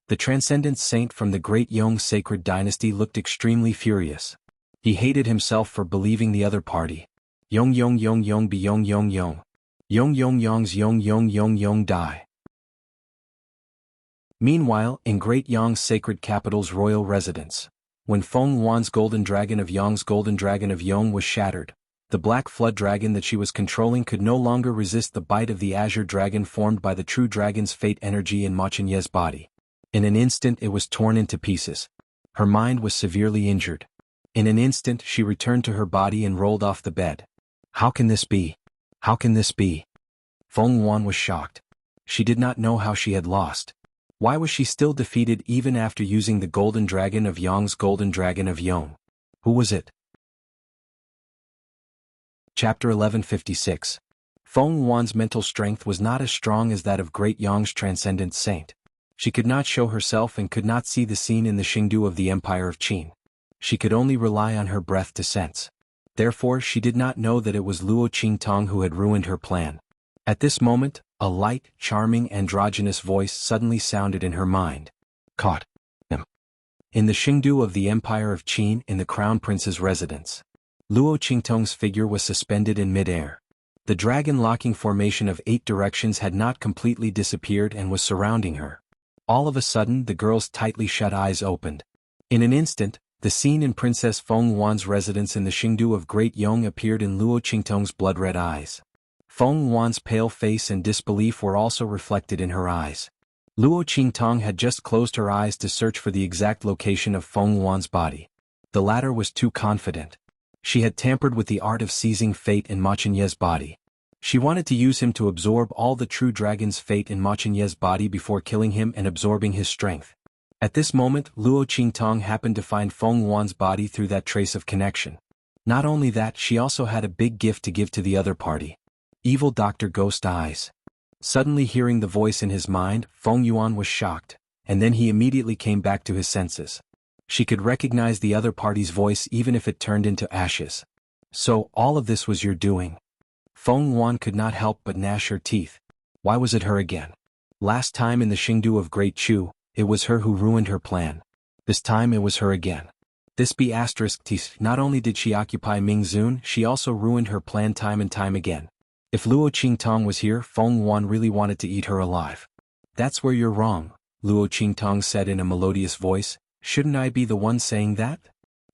Speaker 1: The transcendent saint from the Great Yong sacred dynasty looked extremely furious. He hated himself for believing the other party. Yong Yong Yong Yong Be Yong Yong Yong. Yong Yong Yong's Yong Yong Yong Yong die. Meanwhile, in Great Yong's sacred capital's royal residence, when Feng Yuan's Golden Dragon of Yong's Golden Dragon of Yong was shattered, the black flood dragon that she was controlling could no longer resist the bite of the azure dragon formed by the true dragon's fate energy in Ma Qianye's body. In an instant it was torn into pieces. Her mind was severely injured. In an instant she returned to her body and rolled off the bed. How can this be? How can this be? Feng Yuan was shocked. She did not know how she had lost. Why was she still defeated even after using the Golden Dragon of Yong's Golden Dragon of Yong? Who was it? Chapter 1156. Feng Yuan's mental strength was not as strong as that of Great Yong's transcendent saint. She could not show herself and could not see the scene in the Xingdu of the Empire of Qin. She could only rely on her breath to sense. Therefore she did not know that it was Luo Qingtong who had ruined her plan. At this moment, a light, charming, androgynous voice suddenly sounded in her mind. Caught him. In the Xingdu of the Empire of Qin, in the Crown Prince's residence, Luo Qingtong's figure was suspended in mid-air. The dragon-locking formation of 8 directions had not completely disappeared and was surrounding her. All of a sudden the girl's tightly shut eyes opened. In an instant, the scene in Princess Feng Yuan's residence in the Xingdu of Great Yong appeared in Luo Qingtong's blood-red eyes. Feng Yuan's pale face and disbelief were also reflected in her eyes. Luo Qingtong had just closed her eyes to search for the exact location of Feng Yuan's body. The latter was too confident. She had tampered with the art of seizing fate in Ma Qianye's body. She wanted to use him to absorb all the true dragon's fate in Ma Qianye's body before killing him and absorbing his strength. At this moment, Luo Qingtong happened to find Feng Yuan's body through that trace of connection. Not only that, she also had a big gift to give to the other party. Evil Dr. Ghost Eyes. Suddenly hearing the voice in his mind, Feng Yuan was shocked, and then he immediately came back to his senses. She could recognize the other party's voice even if it turned into ashes. So, all of this was your doing? Feng Yuan could not help but gnash her teeth. Why was it her again? Last time in the Xingdu of Great Chu, it was her who ruined her plan. This time it was her again. This be asterisk teeth. Not only did she occupy Mingzun, she also ruined her plan time and time again. If Luo Qingtong was here, Feng Yuan really wanted to eat her alive. That's where you're wrong, Luo Qingtong said in a melodious voice. Shouldn't I be the one saying that?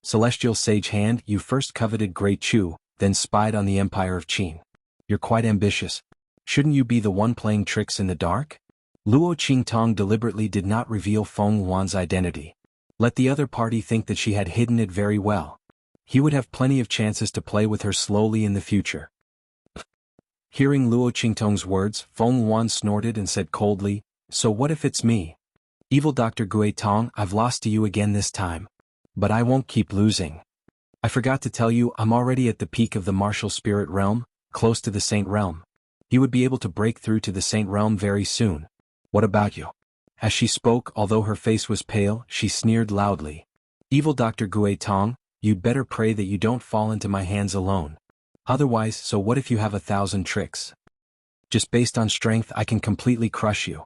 Speaker 1: Celestial Sage Hand, you first coveted Great Chu, then spied on the Empire of Qin. You're quite ambitious. Shouldn't you be the one playing tricks in the dark? Luo Qingtong deliberately did not reveal Feng Yuan's identity. Let the other party think that she had hidden it very well. He would have plenty of chances to play with her slowly in the future. Hearing Luo Qingtong's words, Feng Yuan snorted and said coldly, so what if it's me? Evil Dr. Gui Tong, I've lost to you again this time. But I won't keep losing. I forgot to tell you, I'm already at the peak of the martial spirit realm, close to the saint realm. You would be able to break through to the saint realm very soon. What about you? As she spoke, although her face was pale, she sneered loudly. Evil Dr. Gui Tong, You'd better pray that you don't fall into my hands alone. Otherwise, so what if you have 1,000 tricks? Just based on strength I can completely crush you.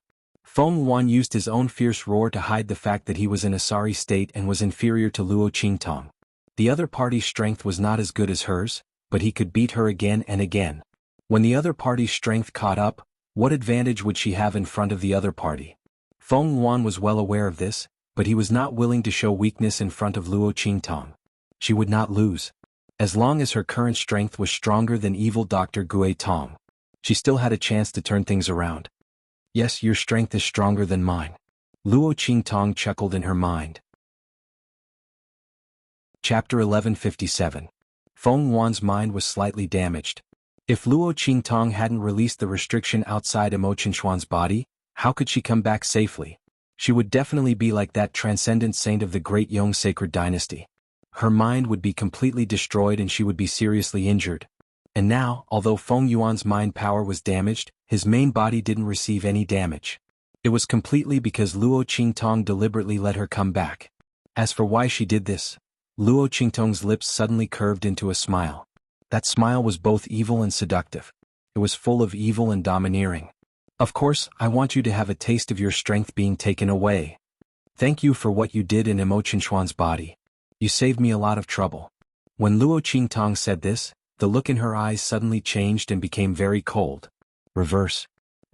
Speaker 1: Xuanhuan used his own fierce roar to hide the fact that he was in a sorry state and was inferior to Luo Qingtong. The other party's strength was not as good as hers, but he could beat her again and again. When the other party's strength caught up, what advantage would she have in front of the other party? Xuanhuan was well aware of this, but he was not willing to show weakness in front of Luo Qingtong. She would not lose. As long as her current strength was stronger than evil Dr. Gui Tong, she still had a chance to turn things around. Yes, your strength is stronger than mine. Luo Qingtong chuckled in her mind. Chapter 1157. Xuanhuan's mind was slightly damaged. If Luo Qingtong hadn't released the restriction outside Xuanhuan's body, how could she come back safely? She would definitely be like that transcendent saint of the Great Yong sacred dynasty. Her mind would be completely destroyed and she would be seriously injured. And now, although Xuanhuan's mind power was damaged, his main body didn't receive any damage. It was completely because Luo Qingtong deliberately let her come back. As for why she did this, Luo Qingtong's lips suddenly curved into a smile. That smile was both evil and seductive. It was full of evil and domineering. Of course, I want you to have a taste of your strength being taken away. Thank you for what you did in Xuanhuan's body. You saved me a lot of trouble. When Luo Qingtong said this, the look in her eyes suddenly changed and became very cold. Reverse.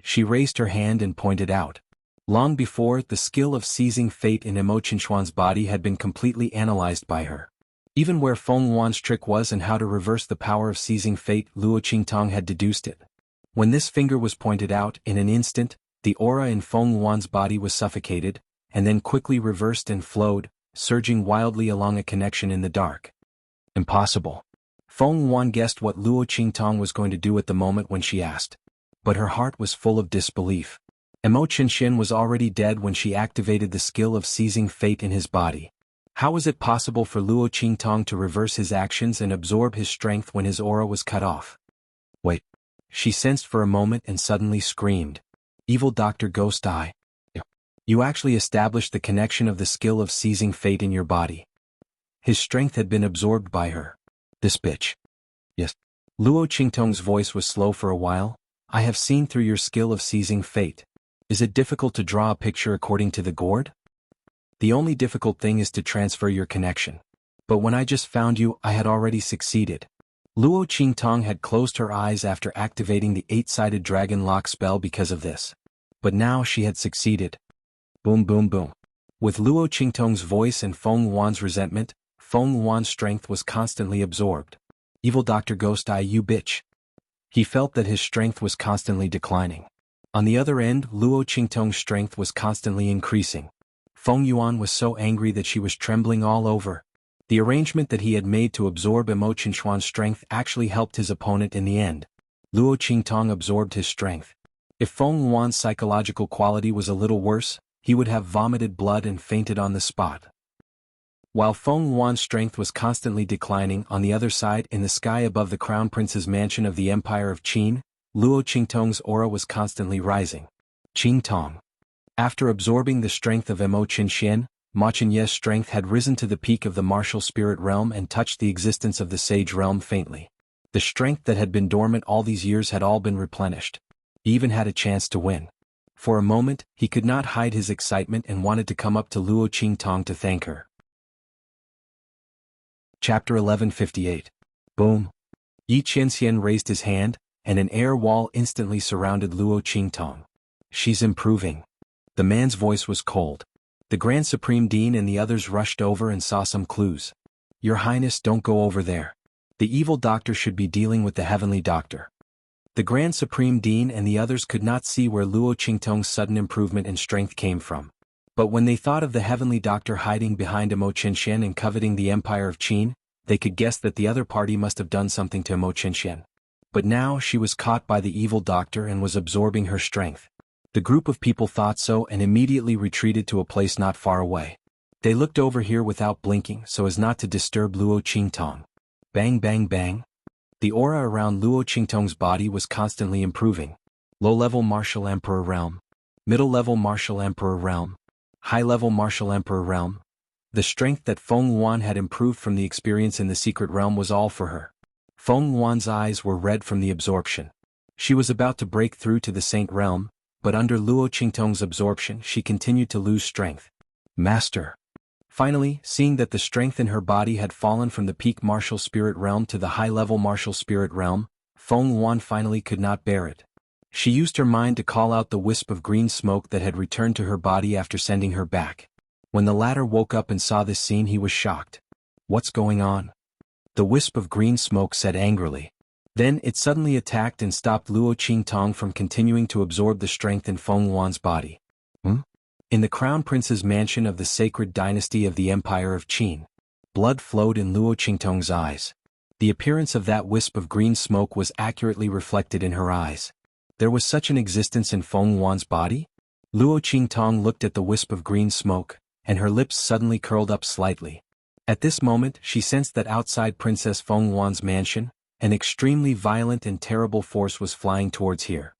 Speaker 1: She raised her hand and pointed out. Long before, the skill of seizing fate in Xuanhuan's body had been completely analyzed by her. Even where Xuanhuan's trick was and how to reverse the power of seizing fate, Luo Qingtong had deduced it. When this finger was pointed out, in an instant, the aura in Xuanhuan's body was suffocated, and then quickly reversed and flowed, surging wildly along a connection in the dark. Impossible. Xuanhuan guessed what Luo Qingtong was going to do at the moment when she asked. But her heart was full of disbelief. Xianxia was already dead when she activated the skill of seizing fate in his body. How was it possible for Luo Qingtong to reverse his actions and absorb his strength when his aura was cut off? Wait. She sensed for a moment and suddenly screamed. Evil Dr. Ghost Eye. You actually established the connection of the skill of seizing fate in your body. His strength had been absorbed by her. This bitch. Yes. Luo Qingtong's voice was slow for a while. I have seen through your skill of seizing fate. Is it difficult to draw a picture according to the gourd? The only difficult thing is to transfer your connection. But when I just found you, I had already succeeded. Luo Qingtong had closed her eyes after activating the 8-sided dragon lock spell because of this. But now she had succeeded. Boom boom boom. With Luo Qingtong's voice and Xuanhuan's resentment, Xuanhuan's strength was constantly absorbed. Evil Dr. Ghost Eye, you bitch. He felt that his strength was constantly declining. On the other end, Luo Qingtong's strength was constantly increasing. Xuanhuan was so angry that she was trembling all over. The arrangement that he had made to absorb Xuanhuan's strength actually helped his opponent in the end. Luo Qingtong absorbed his strength. If Xuanhuan's psychological quality was a little worse, he would have vomited blood and fainted on the spot. While Xuanhuan's strength was constantly declining, on the other side in the sky above the Crown Prince's mansion of the Empire of Qin, Luo Qingtong's aura was constantly rising. Qingtong. After absorbing the strength of Xianxia, Ma Qianye's strength had risen to the peak of the martial spirit realm and touched the existence of the sage realm faintly. The strength that had been dormant all these years had all been replenished. He even had a chance to win. For a moment, he could not hide his excitement and wanted to come up to Luo Qingtong to thank her. Chapter 1158. Boom. Yi Qianxian raised his hand, and an air wall instantly surrounded Luo Qingtong. She's improving. The man's voice was cold. The Grand Supreme Dean and the others rushed over and saw some clues. Your Highness, don't go over there. The evil doctor should be dealing with the heavenly doctor. The Grand Supreme Dean and the others could not see where Luo Qingtong's sudden improvement in strength came from. But when they thought of the heavenly doctor hiding behind Xianxia and coveting the Empire of Qin, they could guess that the other party must have done something to Xianxia. But now she was caught by the evil doctor and was absorbing her strength. The group of people thought so and immediately retreated to a place not far away. They looked over here without blinking so as not to disturb Luo Qingtong. Bang bang bang. The aura around Luo Qingtong's body was constantly improving. Low-level Martial Emperor Realm. Middle-level Martial Emperor Realm. High-level Martial Emperor Realm. The strength that Xuanhuan had improved from the experience in the secret realm was all for her. Xuanhuan's eyes were red from the absorption. She was about to break through to the Saint Realm, but under Luo Qingtong's absorption she continued to lose strength. Master. Finally, seeing that the strength in her body had fallen from the peak martial spirit realm to the high-level martial spirit realm, Xuanhuan finally could not bear it. She used her mind to call out the wisp of green smoke that had returned to her body after sending her back. When the latter woke up and saw this scene, he was shocked. What's going on? The wisp of green smoke said angrily. Then it suddenly attacked and stopped Luo Qingtong from continuing to absorb the strength in Xuanhuan's body. In the Crown Prince's mansion of the sacred dynasty of the Empire of Qin, blood flowed in Luo Qingtong's eyes. The appearance of that wisp of green smoke was accurately reflected in her eyes. There was such an existence in Xuanhuan's body? Luo Qingtong looked at the wisp of green smoke, and her lips suddenly curled up slightly. At this moment she sensed that outside Princess Xuanhuan's mansion, an extremely violent and terrible force was flying towards here.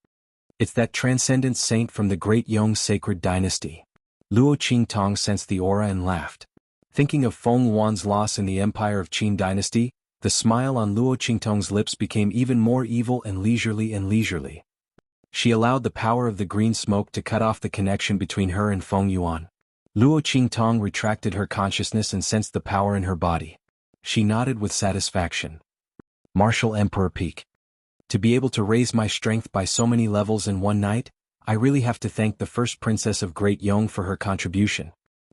Speaker 1: It's that transcendent saint from the Great Yong sacred dynasty. Luo Qingtong sensed the aura and laughed. Thinking of Xuanhuan's loss in the Empire of Qin dynasty, the smile on Luo Qingtong's lips became even more evil and leisurely. She allowed the power of the green smoke to cut off the connection between her and Xuanhuan. Luo Qingtong retracted her consciousness and sensed the power in her body. She nodded with satisfaction. Martial Emperor Peak. To be able to raise my strength by so many levels in one night, I really have to thank the first princess of Great Yong for her contribution.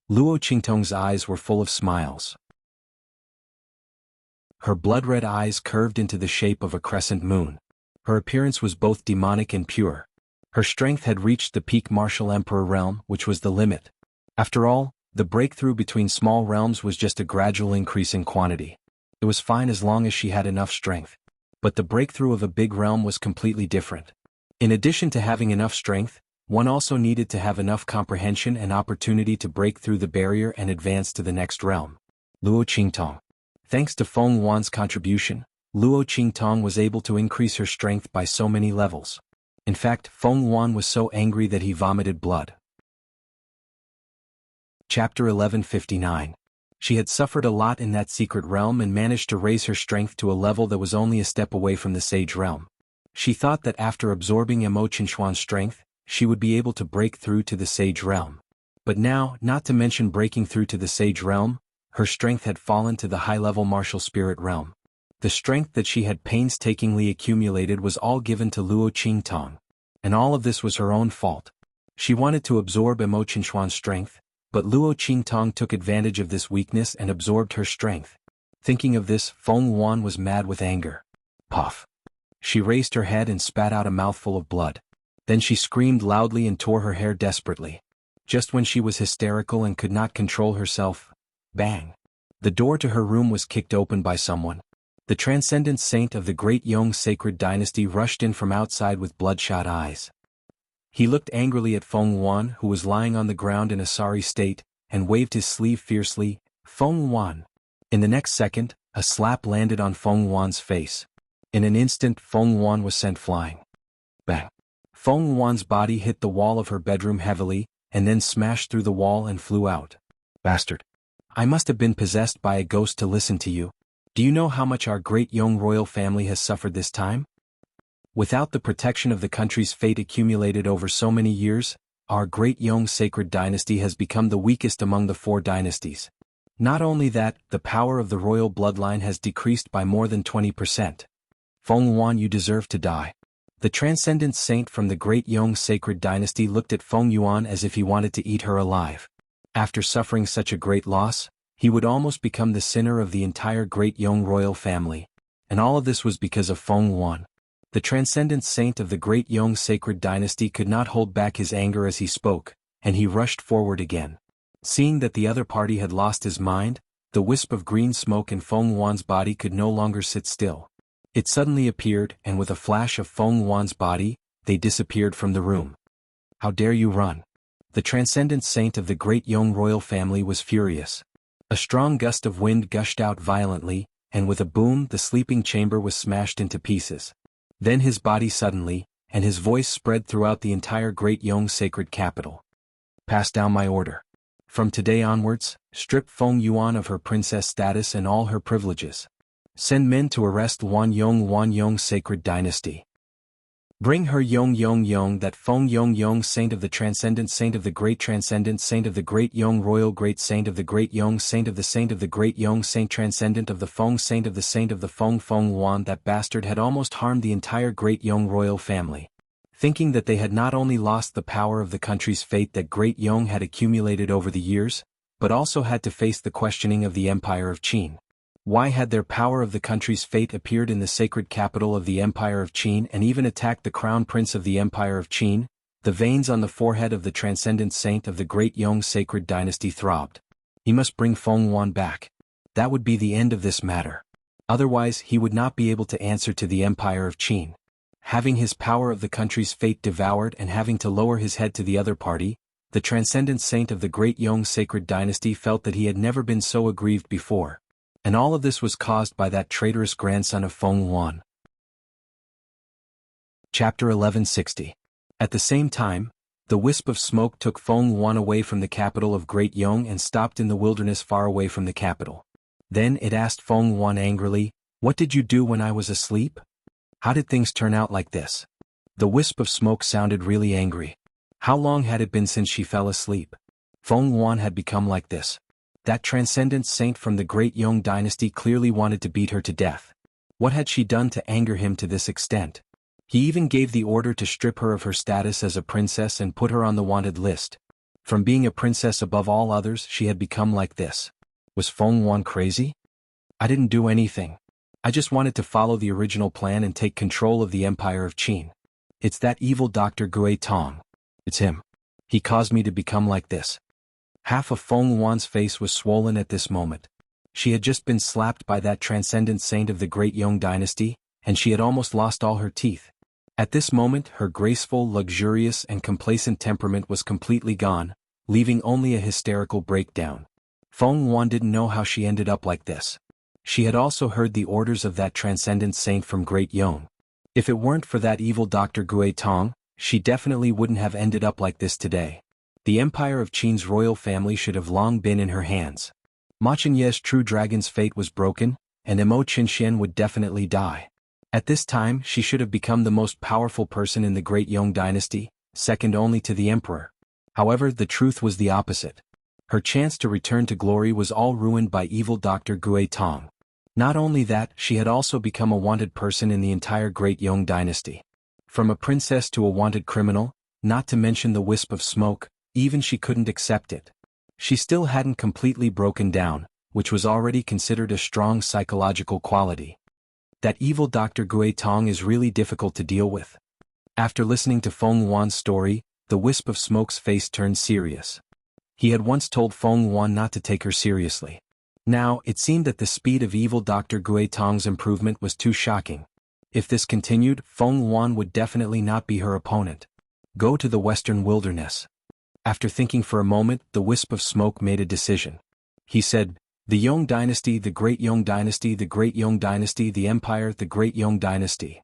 Speaker 1: Luo Qingtong's eyes were full of smiles. Her blood-red eyes curved into the shape of a crescent moon. Her appearance was both demonic and pure. Her strength had reached the peak martial emperor realm, which was the limit. After all, the breakthrough between small realms was just a gradual increase in quantity. It was fine as long as she had enough strength. But the breakthrough of a big realm was completely different. In addition to having enough strength, one also needed to have enough comprehension and opportunity to break through the barrier and advance to the next realm. Luo Qingtong. Thanks to Xuanhuan's contribution, Luo Qingtong was able to increase her strength by so many levels. In fact, Xuanhuan was so angry that he vomited blood. Chapter 1159. She had suffered a lot in that secret realm and managed to raise her strength to a level that was only a step away from the sage realm. She thought that after absorbing xuanhuan's strength, she would be able to break through to the sage realm. But now, not to mention breaking through to the sage realm, her strength had fallen to the high-level martial spirit realm. The strength that she had painstakingly accumulated was all given to Luo Qingtong. And all of this was her own fault. She wanted to absorb xuanhuan's strength, but Luo Qingtong took advantage of this weakness and absorbed her strength. Thinking of this, Xuanhuan was mad with anger. Puff. She raised her head and spat out a mouthful of blood. Then she screamed loudly and tore her hair desperately. Just when she was hysterical and could not control herself, bang! The door to her room was kicked open by someone. The transcendent saint of the Great Yong sacred dynasty rushed in from outside with bloodshot eyes. He looked angrily at Xuanhuan, who was lying on the ground in a sorry state, and waved his sleeve fiercely. Xuanhuan. In the next second, a slap landed on Xuanhuan's face. In an instant, Xuanhuan was sent flying. Bang! Xuanhuan's body hit the wall of her bedroom heavily, and then smashed through the wall and flew out. Bastard! I must have been possessed by a ghost to listen to you. Do you know how much our Great Yong royal family has suffered this time? Without the protection of the country's fate accumulated over so many years, our Great Yong sacred dynasty has become the weakest among the 4 dynasties. Not only that, the power of the royal bloodline has decreased by more than 20%. Xuanhuan, you deserve to die. The transcendent saint from the Great Yong sacred dynasty looked at Xuanhuan as if he wanted to eat her alive. After suffering such a great loss, he would almost become the sinner of the entire Great Yong royal family. And all of this was because of Xuanhuan. The transcendent saint of the Great Yong sacred dynasty could not hold back his anger as he spoke, and he rushed forward again. Seeing that the other party had lost his mind, the wisp of green smoke in Xuanhuan's body could no longer sit still. It suddenly appeared, and with a flash of Xuanhuan's body, they disappeared from the room. How dare you run? The transcendent saint of the Great Yong royal family was furious. A strong gust of wind gushed out violently, and with a boom the sleeping chamber was smashed into pieces. Then his body suddenly, and his voice spread throughout the entire Great Yong sacred capital. Pass down my order. From today onwards, strip Feng Yuan of her princess status and all her privileges. Send men to arrest Xuanhuan sacred dynasty. Bring her Yong, that Feng Yong, saint of the transcendent, saint of the great transcendent, saint of the great Yong, royal great saint of the great Yong, saint of the great Yong, saint transcendent of the Feng, saint of the Feng Yuan. That bastard had almost harmed the entire great Yong royal family. Thinking that they had not only lost the power of the country's fate that great Yong had accumulated over the years, but also had to face the questioning of the Empire of Qin. Why had their power of the country's fate appeared in the sacred capital of the Empire of Qin and even attacked the crown prince of the Empire of Qin? The veins on the forehead of the transcendent saint of the great Yong sacred dynasty throbbed. He must bring Feng Yuan back. That would be the end of this matter. Otherwise he would not be able to answer to the Empire of Qin. Having his power of the country's fate devoured and having to lower his head to the other party, the transcendent saint of the great Yong sacred dynasty felt that he had never been so aggrieved before. And all of this was caused by that traitorous grandson of Feng Yuan. Chapter 1160. At the same time, the wisp of smoke took Feng Yuan away from the capital of Great Yong and stopped in the wilderness far away from the capital. Then it asked Feng Yuan angrily, "What did you do when I was asleep? How did things turn out like this?" The wisp of smoke sounded really angry. How long had it been since she fell asleep? Feng Yuan had become like this. That transcendent saint from the great Yong dynasty clearly wanted to beat her to death. What had she done to anger him to this extent? He even gave the order to strip her of her status as a princess and put her on the wanted list. From being a princess above all others, she had become like this. Was Feng Yuan crazy? "I didn't do anything. I just wanted to follow the original plan and take control of the Empire of Qin. It's that evil Dr. Gui Tong. It's him. He caused me to become like this." Half of Feng Yuan's face was swollen at this moment. She had just been slapped by that transcendent saint of the great Yong dynasty, and she had almost lost all her teeth. At this moment her graceful, luxurious and complacent temperament was completely gone, leaving only a hysterical breakdown. Feng Yuan didn't know how she ended up like this. She had also heard the orders of that transcendent saint from Great Yong. If it weren't for that evil Dr. Gui Tong, she definitely wouldn't have ended up like this today. The Empire of Qin's royal family should have long been in her hands. Ma Qianye's true dragon's fate was broken, and Mo Qianxian would definitely die. At this time she should have become the most powerful person in the great Yong dynasty, second only to the emperor. However, the truth was the opposite. Her chance to return to glory was all ruined by evil Dr. Gui Tong. Not only that, she had also become a wanted person in the entire great Yong dynasty. From a princess to a wanted criminal, not to mention the wisp of smoke, even she couldn't accept it. She still hadn't completely broken down, which was already considered a strong psychological quality. That evil Dr. Gui Tong is really difficult to deal with. After listening to Feng Yuan's story, the wisp of smoke's face turned serious. He had once told Feng Yuan not to take her seriously. Now, it seemed that the speed of evil Dr. Gui Tong's improvement was too shocking. If this continued, Feng Yuan would definitely not be her opponent. Go to the western wilderness. After thinking for a moment, the wisp of smoke made a decision. He said, "The Yong dynasty, the great Yong dynasty, the great Yong dynasty, the empire, the great Yong dynasty.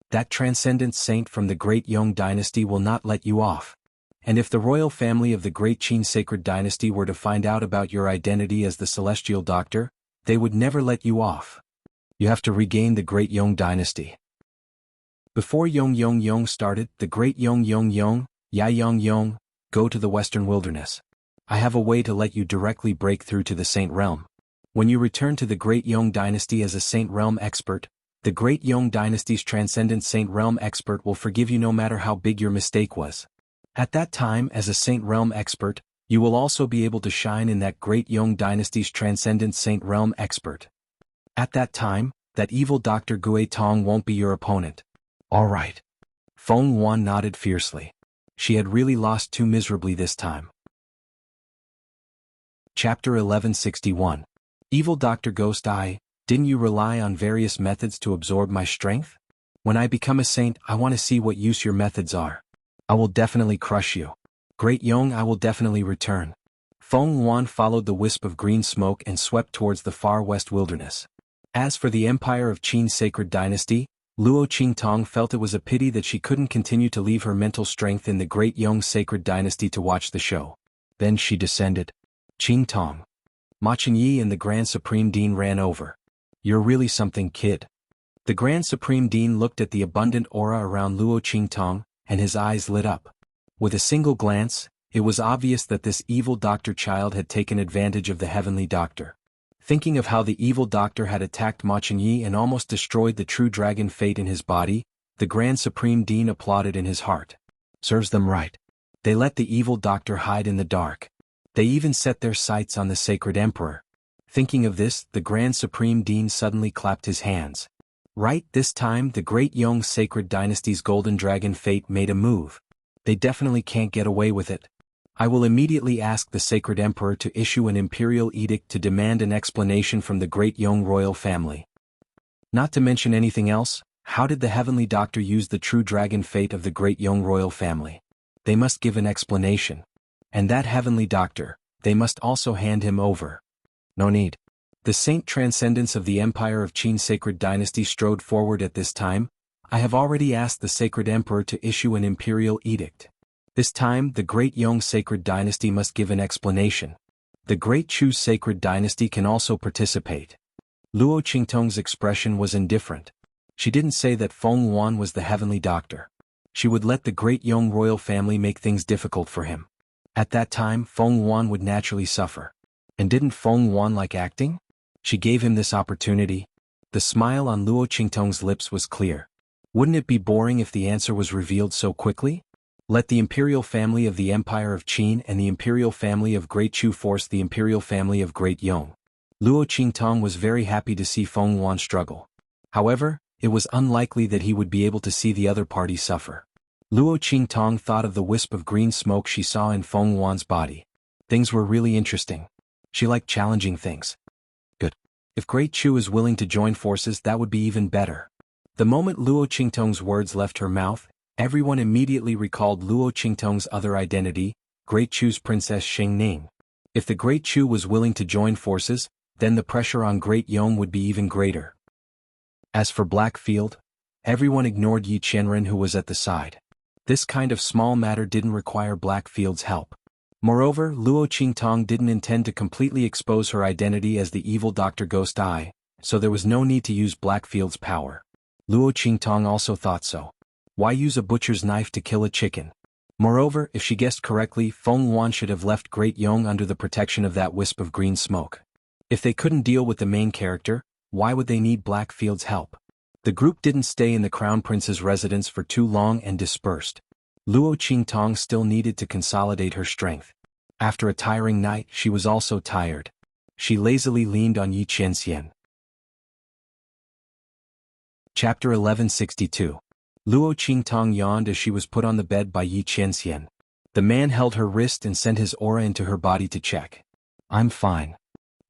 Speaker 1: That transcendent saint from the great Yong dynasty will not let you off. And if the royal family of the great Qin sacred dynasty were to find out about your identity as the celestial doctor, they would never let you off. You have to regain the great Yong dynasty." Before Yong started, the great Yong, Ya Yong, go to the western wilderness. I have a way to let you directly break through to the Saint Realm. When you return to the Great Yong Dynasty as a Saint Realm expert, the Great Yong Dynasty's transcendent Saint Realm expert will forgive you no matter how big your mistake was. At that time, as a Saint Realm expert, you will also be able to shine in that Great Yong Dynasty's transcendent Saint Realm expert. At that time, that evil Dr. Gui Tong won't be your opponent. All right. Feng Yuan nodded fiercely. She had really lost too miserably this time. Chapter 1161. Evil Dr. Ghost Eye, didn't you rely on various methods to absorb my strength? When I become a saint, I want to see what use your methods are. I will definitely crush you. Great Yong, I will definitely return. Feng Yuan followed the wisp of green smoke and swept towards the far west wilderness. As for the Empire of Qin Sacred Dynasty, Luo Qingtong felt it was a pity that she couldn't continue to leave her mental strength in the Great Yong Sacred Dynasty to watch the show. Then she descended. Qing Tong. Ma Chenyi and the Grand Supreme Dean ran over. You're really something, kid. The Grand Supreme Dean looked at the abundant aura around Luo Qingtong, and his eyes lit up. With a single glance, it was obvious that this evil doctor child had taken advantage of the heavenly doctor. Thinking of how the evil doctor had attacked Ma Chenyi and almost destroyed the true dragon fate in his body, the Grand Supreme Dean applauded in his heart. Serves them right. They let the evil doctor hide in the dark. They even set their sights on the sacred emperor. Thinking of this, the Grand Supreme Dean suddenly clapped his hands. Right, this time the Great Yong Sacred Dynasty's golden dragon fate made a move. They definitely can't get away with it. I will immediately ask the sacred emperor to issue an imperial edict to demand an explanation from the Great Yong royal family. Not to mention anything else, how did the heavenly doctor use the true dragon fate of the Great Yong royal family? They must give an explanation. And that heavenly doctor, they must also hand him over. No need. The saint transcendence of the Empire of Qin Sacred Dynasty strode forward at this time. I have already asked the Sacred Emperor to issue an imperial edict. This time, the Great Yong Sacred Dynasty must give an explanation. The Great Chu Sacred Dynasty can also participate. Luo Qingtong's expression was indifferent. She didn't say that Xuanhuan was the heavenly doctor. She would let the Great Yong royal family make things difficult for him. At that time, Xuanhuan would naturally suffer. And didn't Xuanhuan like acting? She gave him this opportunity. The smile on Luo Qingtong's lips was clear. Wouldn't it be boring if the answer was revealed so quickly? Let the imperial family of the Empire of Qin and the imperial family of Great Chu force the imperial family of Great Yong. Luo Qingtong was very happy to see Xuanhuan struggle. However, it was unlikely that he would be able to see the other party suffer. Luo Qingtong thought of the wisp of green smoke she saw in Xuanhuan's body. Things were really interesting. She liked challenging things. Good. If Great Chu is willing to join forces, that would be even better. The moment Luo Qingtong's words left her mouth, everyone immediately recalled Luo Qingtong's other identity, Great Chu's Princess Xingning. If the Great Chu was willing to join forces, then the pressure on Great Yong would be even greater. As for Blackfield, everyone ignored Yi Qianren, who was at the side. This kind of small matter didn't require Blackfield's help. Moreover, Luo Qingtong didn't intend to completely expose her identity as the evil Dr. Ghost Eye, so there was no need to use Blackfield's power. Luo Qingtong also thought so. Why use a butcher's knife to kill a chicken? Moreover, if she guessed correctly, Xuanhuan should have left Great Yong under the protection of that wisp of green smoke. If they couldn't deal with the main character, why would they need Blackfield's help? The group didn't stay in the Crown Prince's residence for too long and dispersed. Luo Qingtong still needed to consolidate her strength. After a tiring night, she was also tired. She lazily leaned on Yi Qianxian. Chapter 1162. Luo Qingtong yawned as she was put on the bed by Yi Qianxian. The man held her wrist and sent his aura into her body to check. I'm fine.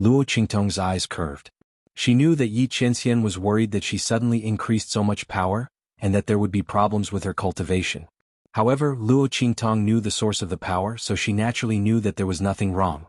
Speaker 1: Luo Qingtong's eyes curved. She knew that Yi Qianxian was worried that she suddenly increased so much power, and that there would be problems with her cultivation. However, Luo Qingtong knew the source of the power, so she naturally knew that there was nothing wrong.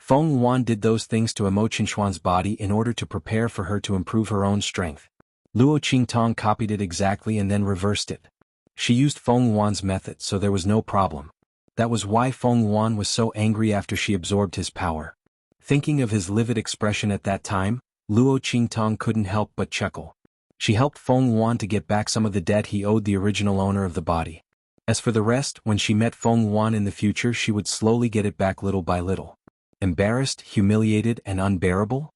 Speaker 1: Xuanhuan did those things to Emo Qinchuan's body in order to prepare for her to improve her own strength. Luo Qingtong copied it exactly and then reversed it. She used Xuanhuan's method, so there was no problem. That was why Xuanhuan was so angry after she absorbed his power. Thinking of his livid expression at that time, Luo Qingtong couldn't help but chuckle. She helped Xuanhuan to get back some of the debt he owed the original owner of the body. As for the rest, when she met Xuanhuan in the future, she would slowly get it back little by little. Embarrassed, humiliated, and unbearable?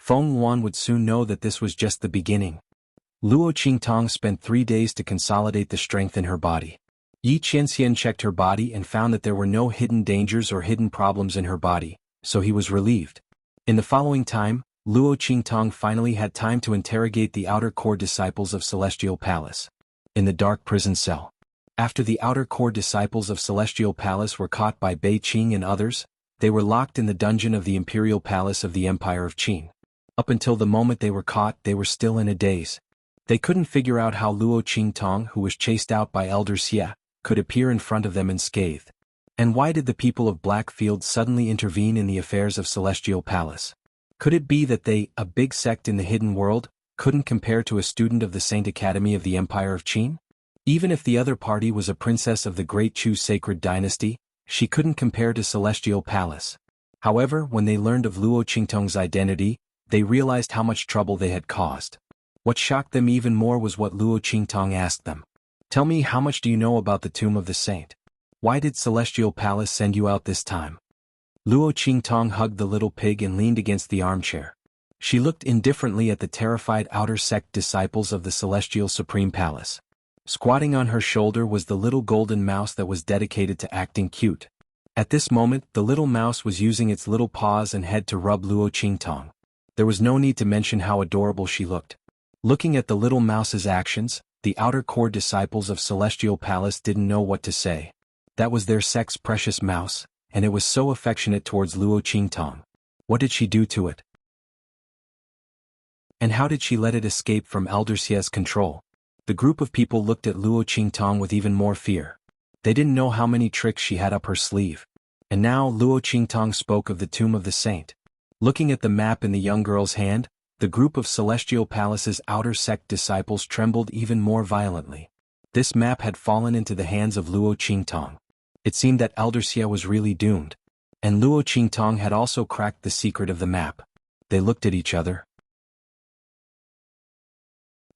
Speaker 1: Xuanhuan would soon know that this was just the beginning. Luo Qingtong spent 3 days to consolidate the strength in her body. Yi Qianxian checked her body and found that there were no hidden dangers or hidden problems in her body, so he was relieved. In the following time, Luo Qingtong finally had time to interrogate the outer core disciples of Celestial Palace. In the dark prison cell. After the outer core disciples of Celestial Palace were caught by Bei Qing and others, they were locked in the dungeon of the Imperial Palace of the Empire of Qin. Up until the moment they were caught, they were still in a daze. They couldn't figure out how Luo Qingtong, who was chased out by Elder Xia, could appear in front of them unscathed. And why did the people of Blackfield suddenly intervene in the affairs of Celestial Palace? Could it be that they, a big sect in the hidden world, couldn't compare to a student of the Saint Academy of the Empire of Qin? Even if the other party was a princess of the Great Chu Sacred Dynasty, she couldn't compare to Celestial Palace. However, when they learned of Luo Qingtong's identity, they realized how much trouble they had caused. What shocked them even more was what Luo Qingtong asked them. Tell me, how much do you know about the tomb of the saint? Why did Celestial Palace send you out this time? Luo Qingtong hugged the little pig and leaned against the armchair. She looked indifferently at the terrified outer sect disciples of the Celestial Supreme Palace. Squatting on her shoulder was the little golden mouse that was dedicated to acting cute. At this moment, the little mouse was using its little paws and head to rub Luo Qingtong. There was no need to mention how adorable she looked. Looking at the little mouse's actions, the outer core disciples of Celestial Palace didn't know what to say. That was their sect's precious mouse, and it was so affectionate towards Luo Qingtong. What did she do to it? And how did she let it escape from Elder Xia's control? The group of people looked at Luo Qingtong with even more fear. They didn't know how many tricks she had up her sleeve. And now Luo Qingtong spoke of the tomb of the saint. Looking at the map in the young girl's hand, the group of Celestial Palace's outer sect disciples trembled even more violently. This map had fallen into the hands of Luo Qingtong. It seemed that Elder Xia was really doomed. And Luo Qingtong had also cracked the secret of the map. They looked at each other.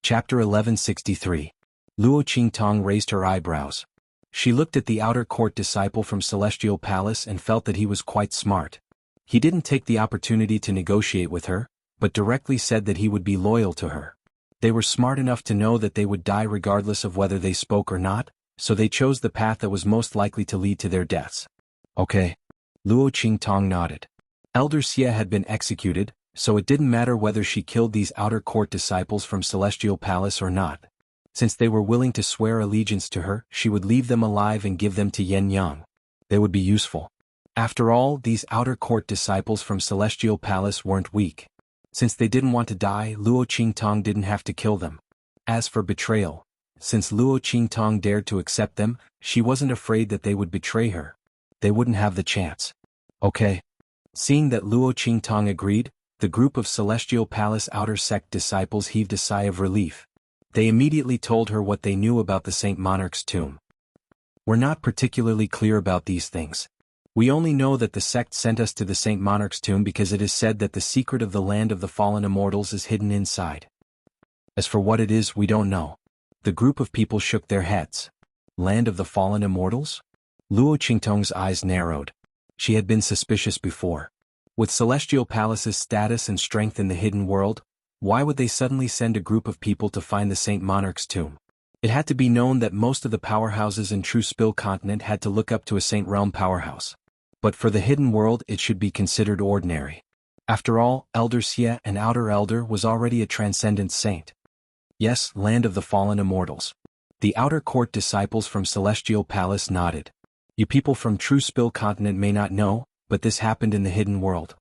Speaker 1: Chapter 1163. Luo Qingtong raised her eyebrows. She looked at the outer court disciple from Celestial Palace and felt that he was quite smart. He didn't take the opportunity to negotiate with her, but directly said that he would be loyal to her. They were smart enough to know that they would die regardless of whether they spoke or not, so they chose the path that was most likely to lead to their deaths. Okay. Luo Qingtong nodded. Elder Xia had been executed, so it didn't matter whether she killed these outer court disciples from Celestial Palace or not. Since they were willing to swear allegiance to her, she would leave them alive and give them to Yen Yang. They would be useful. After all, these outer court disciples from Celestial Palace weren't weak. Since they didn't want to die, Luo Qingtong didn't have to kill them. As for betrayal, since Luo Qingtong dared to accept them, she wasn't afraid that they would betray her. They wouldn't have the chance. Okay. Seeing that Luo Qingtong agreed, the group of Celestial Palace outer sect disciples heaved a sigh of relief. They immediately told her what they knew about the Saint Monarch's tomb. We're not particularly clear about these things. We only know that the sect sent us to the Saint Monarch's tomb because it is said that the secret of the land of the fallen immortals is hidden inside. As for what it is, we don't know. The group of people shook their heads. Land of the fallen immortals? Luo Qingtong's eyes narrowed. She had been suspicious before. With Celestial Palace's status and strength in the hidden world, why would they suddenly send a group of people to find the Saint Monarch's tomb? It had to be known that most of the powerhouses in True Spill continent had to look up to a Saint Realm powerhouse. But for the hidden world it should be considered ordinary. After all, Elder Xia, an outer elder, was already a transcendent saint. Yes, land of the fallen immortals. The outer court disciples from Celestial Palace nodded. You people from True Spill continent may not know, but this happened in the hidden world.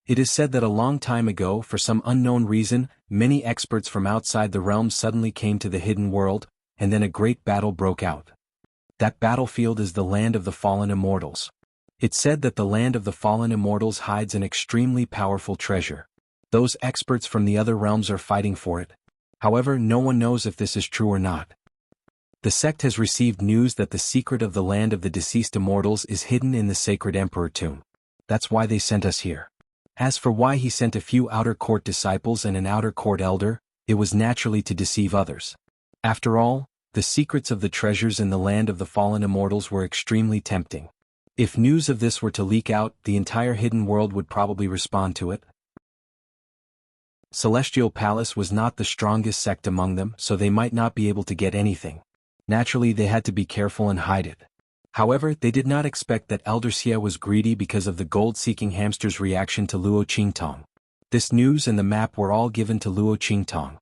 Speaker 1: It is said that a long time ago, for some unknown reason, many experts from outside the realm suddenly came to the hidden world, and then a great battle broke out. That battlefield is the land of the fallen immortals. It's said that the land of the fallen immortals hides an extremely powerful treasure. Those experts from the other realms are fighting for it. However, no one knows if this is true or not. The sect has received news that the secret of the land of the deceased immortals is hidden in the sacred emperor tomb. That's why they sent us here. As for why he sent a few outer court disciples and an outer court elder, it was naturally to deceive others. After all, the secrets of the treasures in the land of the fallen immortals were extremely tempting. If news of this were to leak out, the entire hidden world would probably respond to it. Celestial Palace was not the strongest sect among them, so they might not be able to get anything. Naturally, they had to be careful and hide it. However, they did not expect that Elder Xia was greedy because of the gold-seeking hamster's reaction to Luo Qingtong. This news and the map were all given to Luo Qingtong.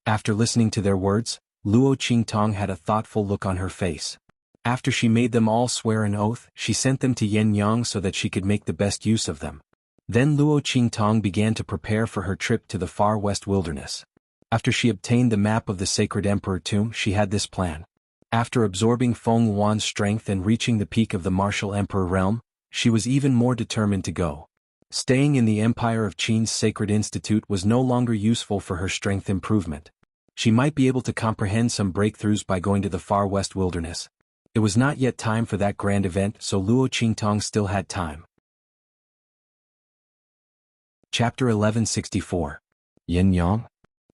Speaker 1: After listening to their words, Luo Qingtong had a thoughtful look on her face. After she made them all swear an oath, she sent them to Yen Yang so that she could make the best use of them. Then Luo Qingtong began to prepare for her trip to the far west wilderness. After she obtained the map of the sacred emperor tomb, she had this plan. After absorbing Feng Wan's strength and reaching the peak of the martial emperor realm, she was even more determined to go. Staying in the Empire of Qin's Sacred Institute was no longer useful for her strength improvement. She might be able to comprehend some breakthroughs by going to the far west wilderness. It was not yet time for that grand event, so Luo Qingtong still had time. Chapter 1164. Yin Yang?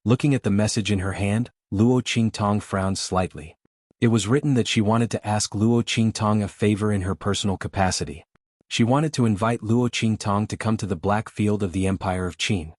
Speaker 1: Looking at the message in her hand, Luo Qingtong frowned slightly. It was written that she wanted to ask Luo Qingtong a favor in her personal capacity. She wanted to invite Luo Qingtong to come to the Black Field of the Empire of Qin.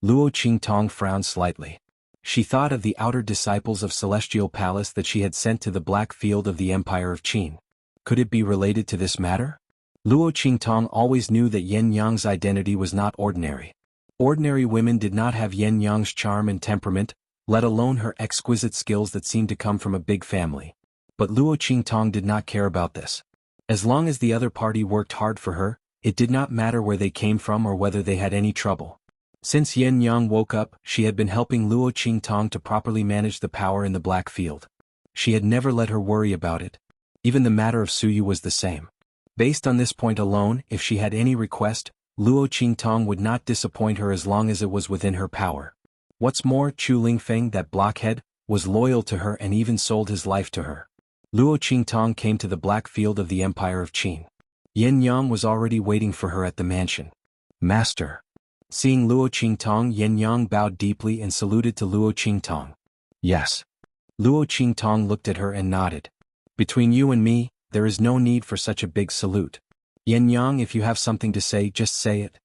Speaker 1: Luo Qingtong frowned slightly. She thought of the outer disciples of Celestial Palace that she had sent to the Black Field of the Empire of Qin. Could it be related to this matter? Luo Qingtong always knew that Yin Yang's identity was not ordinary. Ordinary women did not have Yin Yang's charm and temperament, let alone her exquisite skills that seemed to come from a big family. But Luo Qingtong did not care about this. As long as the other party worked hard for her, it did not matter where they came from or whether they had any trouble. Since Yin Yang woke up, she had been helping Luo Qingtong to properly manage the power in the Black Field. She had never let her worry about it. Even the matter of Suyu was the same. Based on this point alone, if she had any request, Luo Qingtong would not disappoint her as long as it was within her power. What's more, Chu Lingfeng, that blockhead, was loyal to her and even sold his life to her. Luo Qingtong came to the Black Field of the Empire of Qin. Yin Yang was already waiting for her at the mansion. Master. Seeing Luo Qingtong, Yin Yang bowed deeply and saluted to Luo Qingtong. Yes. Luo Qingtong looked at her and nodded. Between you and me, there is no need for such a big salute. Yin Yang, if you have something to say, just say it.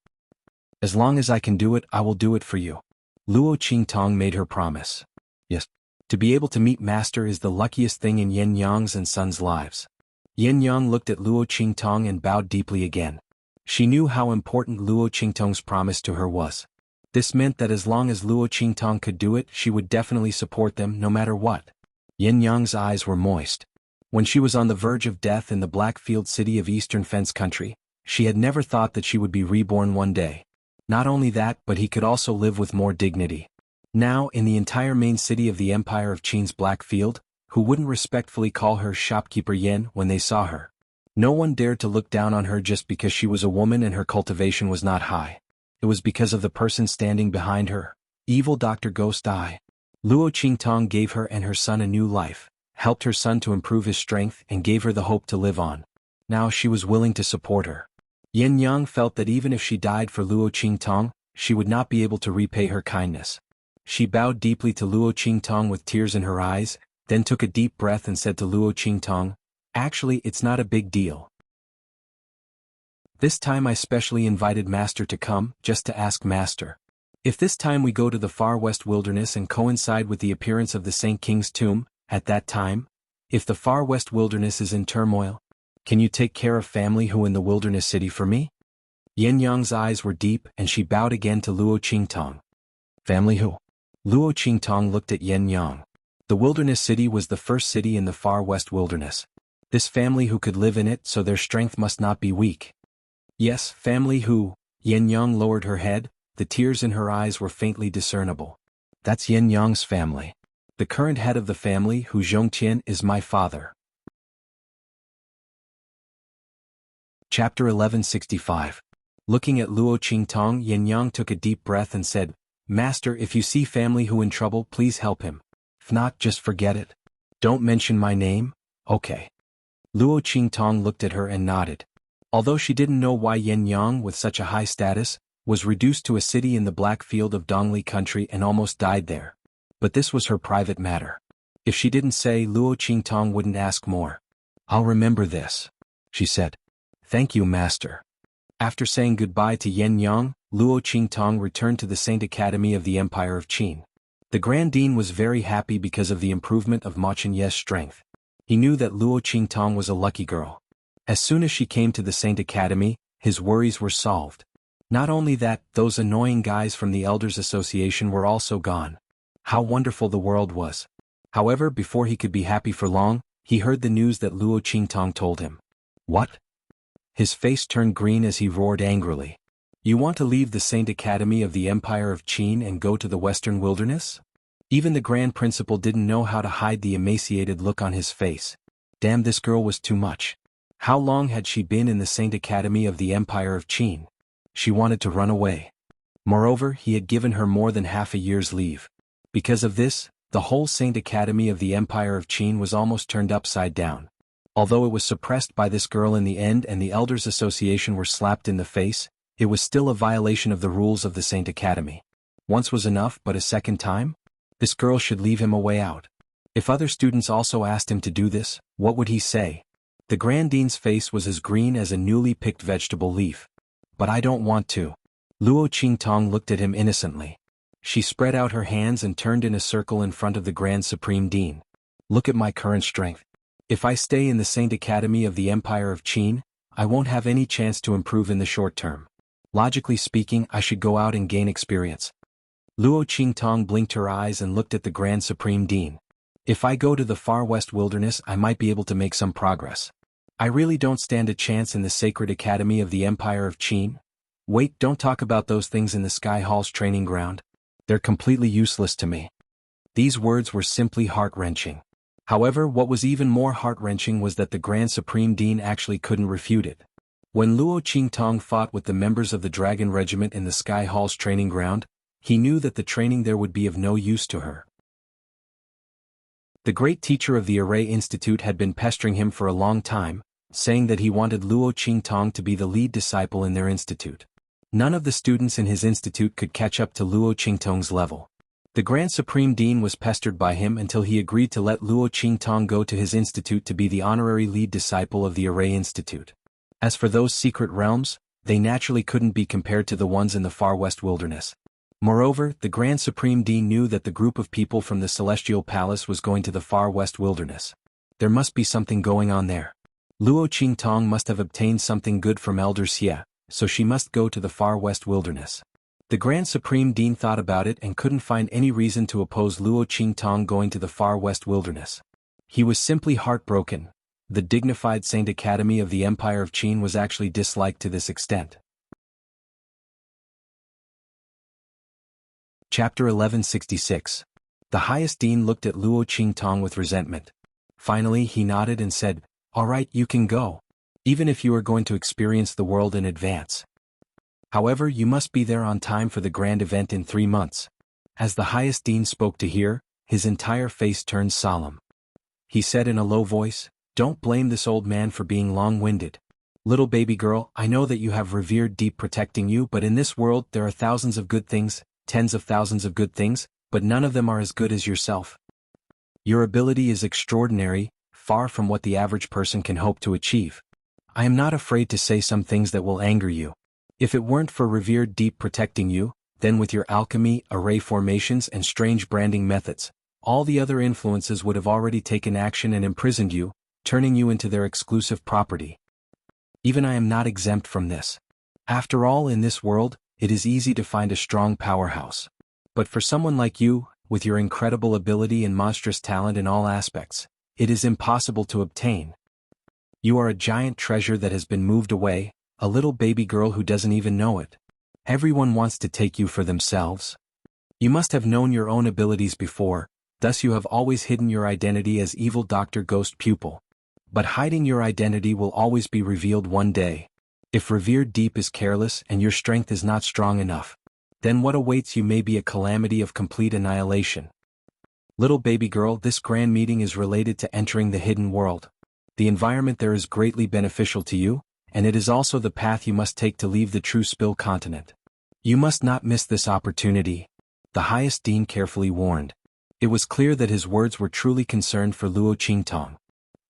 Speaker 1: As long as I can do it, I will do it for you. Luo Qingtong made her promise. Yes. To be able to meet Master is the luckiest thing in Yin Yang's and Sun's lives. Yin Yang looked at Luo Qingtong and bowed deeply again. She knew how important Luo Qingtong's promise to her was. This meant that as long as Luo Qingtong could do it, she would definitely support them no matter what. Yin Yang's eyes were moist. When she was on the verge of death in the Blackfield city of Eastern Fence Country, she had never thought that she would be reborn one day. Not only that, but he could also live with more dignity. Now, in the entire main city of the Empire of Qin's Blackfield, who wouldn't respectfully call her shopkeeper Yin when they saw her? No one dared to look down on her just because she was a woman and her cultivation was not high. It was because of the person standing behind her, evil Dr. Ghost Eye. Luo Qingtong gave her and her son a new life, helped her son to improve his strength and gave her the hope to live on. Now she was willing to support her. Yin Yang felt that even if she died for Luo Qingtong, she would not be able to repay her kindness. She bowed deeply to Luo Qingtong with tears in her eyes, then took a deep breath and said to Luo Qingtong, "Actually, it's not a big deal. This time I specially invited Master to come, just to ask Master. If this time we go to the far west wilderness and coincide with the appearance of the Saint King's tomb, at that time, if the far west wilderness is in turmoil, can you take care of family who in the wilderness city for me?" Yin Yang's eyes were deep and she bowed again to Luo Qingtong. Family who? Luo Qingtong looked at Yin Yang. The wilderness city was the first city in the far west wilderness. This family who could live in it, so their strength must not be weak. Yes, family who. Yin Yang lowered her head, the tears in her eyes were faintly discernible. That's Yin Yang's family. The current head of the family, Hu Zhongqian, is my father. Chapter 1165. Looking at Luo Qingtong, Yin Yang took a deep breath and said, "Master, if you see family who in trouble, please help him. If not, just forget it. Don't mention my name, okay?" Luo Qingtong looked at her and nodded. Although she didn't know why Yin Yang, with such a high status, was reduced to a city in the Black Field of Dongli country and almost died there. But this was her private matter. If she didn't say, Luo Qingtong wouldn't ask more. "I'll remember this," she said. "Thank you, Master." After saying goodbye to Yin Yang, Luo Qingtong returned to the Saint Academy of the Empire of Qin. The Grand Dean was very happy because of the improvement of Ma Chenye's strength. He knew that Luo Qingtong was a lucky girl. As soon as she came to the Saint Academy, his worries were solved. Not only that, those annoying guys from the Elders Association were also gone. How wonderful the world was. However, before he could be happy for long, he heard the news that Luo Qingtong told him. What? His face turned green as he roared angrily. You want to leave the Saint Academy of the Empire of Qin and go to the Western Wilderness? Even the Grand Principal didn't know how to hide the emaciated look on his face. Damn, this girl was too much. How long had she been in the Saint Academy of the Empire of Qin? She wanted to run away. Moreover, he had given her more than half a year's leave. Because of this, the whole Saint Academy of the Empire of Qin was almost turned upside down. Although it was suppressed by this girl in the end and the Elders Association were slapped in the face, it was still a violation of the rules of the Saint Academy. Once was enough, but a second time? This girl should leave him a way out. If other students also asked him to do this, what would he say? The Grand Dean's face was as green as a newly picked vegetable leaf. But I don't want to. Luo Qingtong looked at him innocently. She spread out her hands and turned in a circle in front of the Grand Supreme Dean. Look at my current strength. If I stay in the Saint Academy of the Empire of Qin, I won't have any chance to improve in the short term. Logically speaking, I should go out and gain experience. Luo Qingtong blinked her eyes and looked at the Grand Supreme Dean. If I go to the far west wilderness, I might be able to make some progress. I really don't stand a chance in the Sacred Academy of the Empire of Qin. Wait, don't talk about those things in the Sky Hall's training ground. They're completely useless to me. These words were simply heart-wrenching. However, what was even more heart-wrenching was that the Grand Supreme Dean actually couldn't refute it. When Luo Qingtong fought with the members of the Dragon Regiment in the Sky Hall's training ground, he knew that the training there would be of no use to her. The great teacher of the Array Institute had been pestering him for a long time, saying that he wanted Luo Qingtong to be the lead disciple in their institute. None of the students in his institute could catch up to Luo Qingtong's level. The Grand Supreme Dean was pestered by him until he agreed to let Luo Qingtong go to his institute to be the honorary lead disciple of the Array Institute. As for those secret realms, they naturally couldn't be compared to the ones in the far west wilderness. Moreover, the Grand Supreme Dean knew that the group of people from the Celestial Palace was going to the far west wilderness. There must be something going on there. Luo Qingtong must have obtained something good from Elder Xia, so she must go to the far west wilderness. The Grand Supreme Dean thought about it and couldn't find any reason to oppose Luo Qingtong going to the far west wilderness. He was simply heartbroken. The dignified Saint Academy of the Empire of Qin was actually disliked to this extent. Chapter 1166. The highest dean looked at Luo Qingtong with resentment. Finally he nodded and said, "All right, you can go. Even if you are going to experience the world in advance. However, you must be there on time for the grand event in 3 months." As the highest dean spoke to hear, his entire face turned solemn. He said in a low voice, "Don't blame this old man for being long-winded. Little baby girl, I know that you have revered deep protecting you, but in this world there are thousands of good things, tens of thousands of good things, but none of them are as good as yourself. Your ability is extraordinary, far from what the average person can hope to achieve. I am not afraid to say some things that will anger you. If it weren't for revered deep protecting you, then with your alchemy, array formations and strange branding methods, all the other influences would have already taken action and imprisoned you, turning you into their exclusive property. Even I am not exempt from this. After all, in this world, it is easy to find a strong powerhouse. But for someone like you, with your incredible ability and monstrous talent in all aspects, it is impossible to obtain. You are a giant treasure that has been moved away, a little baby girl who doesn't even know it. Everyone wants to take you for themselves. You must have known your own abilities before, thus you have always hidden your identity as evil Dr. Ghost Pupil. But hiding your identity will always be revealed one day. If revered deep is careless and your strength is not strong enough, then what awaits you may be a calamity of complete annihilation. Little baby girl, this grand meeting is related to entering the hidden world. The environment there is greatly beneficial to you, and it is also the path you must take to leave the true Spill continent. You must not miss this opportunity," the highest dean carefully warned. It was clear that his words were truly concerned for Luo Qingtong.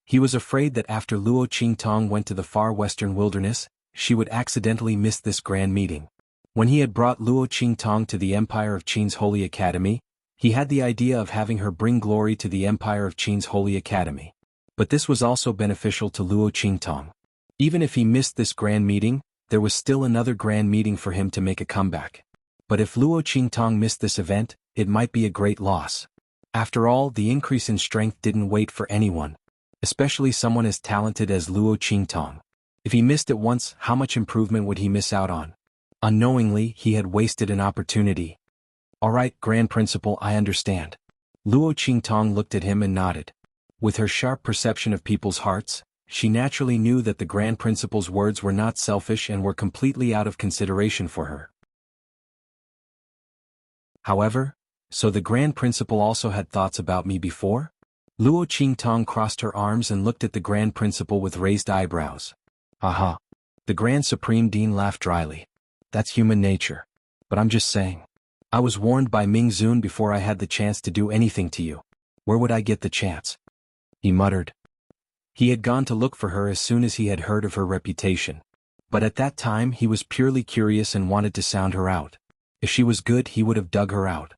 Speaker 1: He was afraid that after Luo Qingtong went to the far western wilderness, she would accidentally miss this grand meeting. When he had brought Luo Qingtong to the Empire of Qin's Holy Academy, he had the idea of having her bring glory to the Empire of Qin's Holy Academy. But this was also beneficial to Luo Qingtong. Even if he missed this grand meeting, there was still another grand meeting for him to make a comeback. But if Luo Qingtong missed this event, it might be a great loss. After all, the increase in strength didn't wait for anyone, especially someone as talented as Luo Qingtong. If he missed it once, how much improvement would he miss out on? Unknowingly, he had wasted an opportunity. "All right, Grand Principal, I understand." Luo Qingtong looked at him and nodded. With her sharp perception of people's hearts, she naturally knew that the Grand Principal's words were not selfish and were completely out of consideration for her. However, so the Grand Principal also had thoughts about me before? Luo Qingtong crossed her arms and looked at the Grand Principal with raised eyebrows. Aha. The Grand Supreme Dean laughed dryly. That's human nature. But I'm just saying. I was warned by Ming Zun before I had the chance to do anything to you. Where would I get the chance? He muttered. He had gone to look for her as soon as he had heard of her reputation. But at that time he was purely curious and wanted to sound her out. If she was good, he would have dug her out.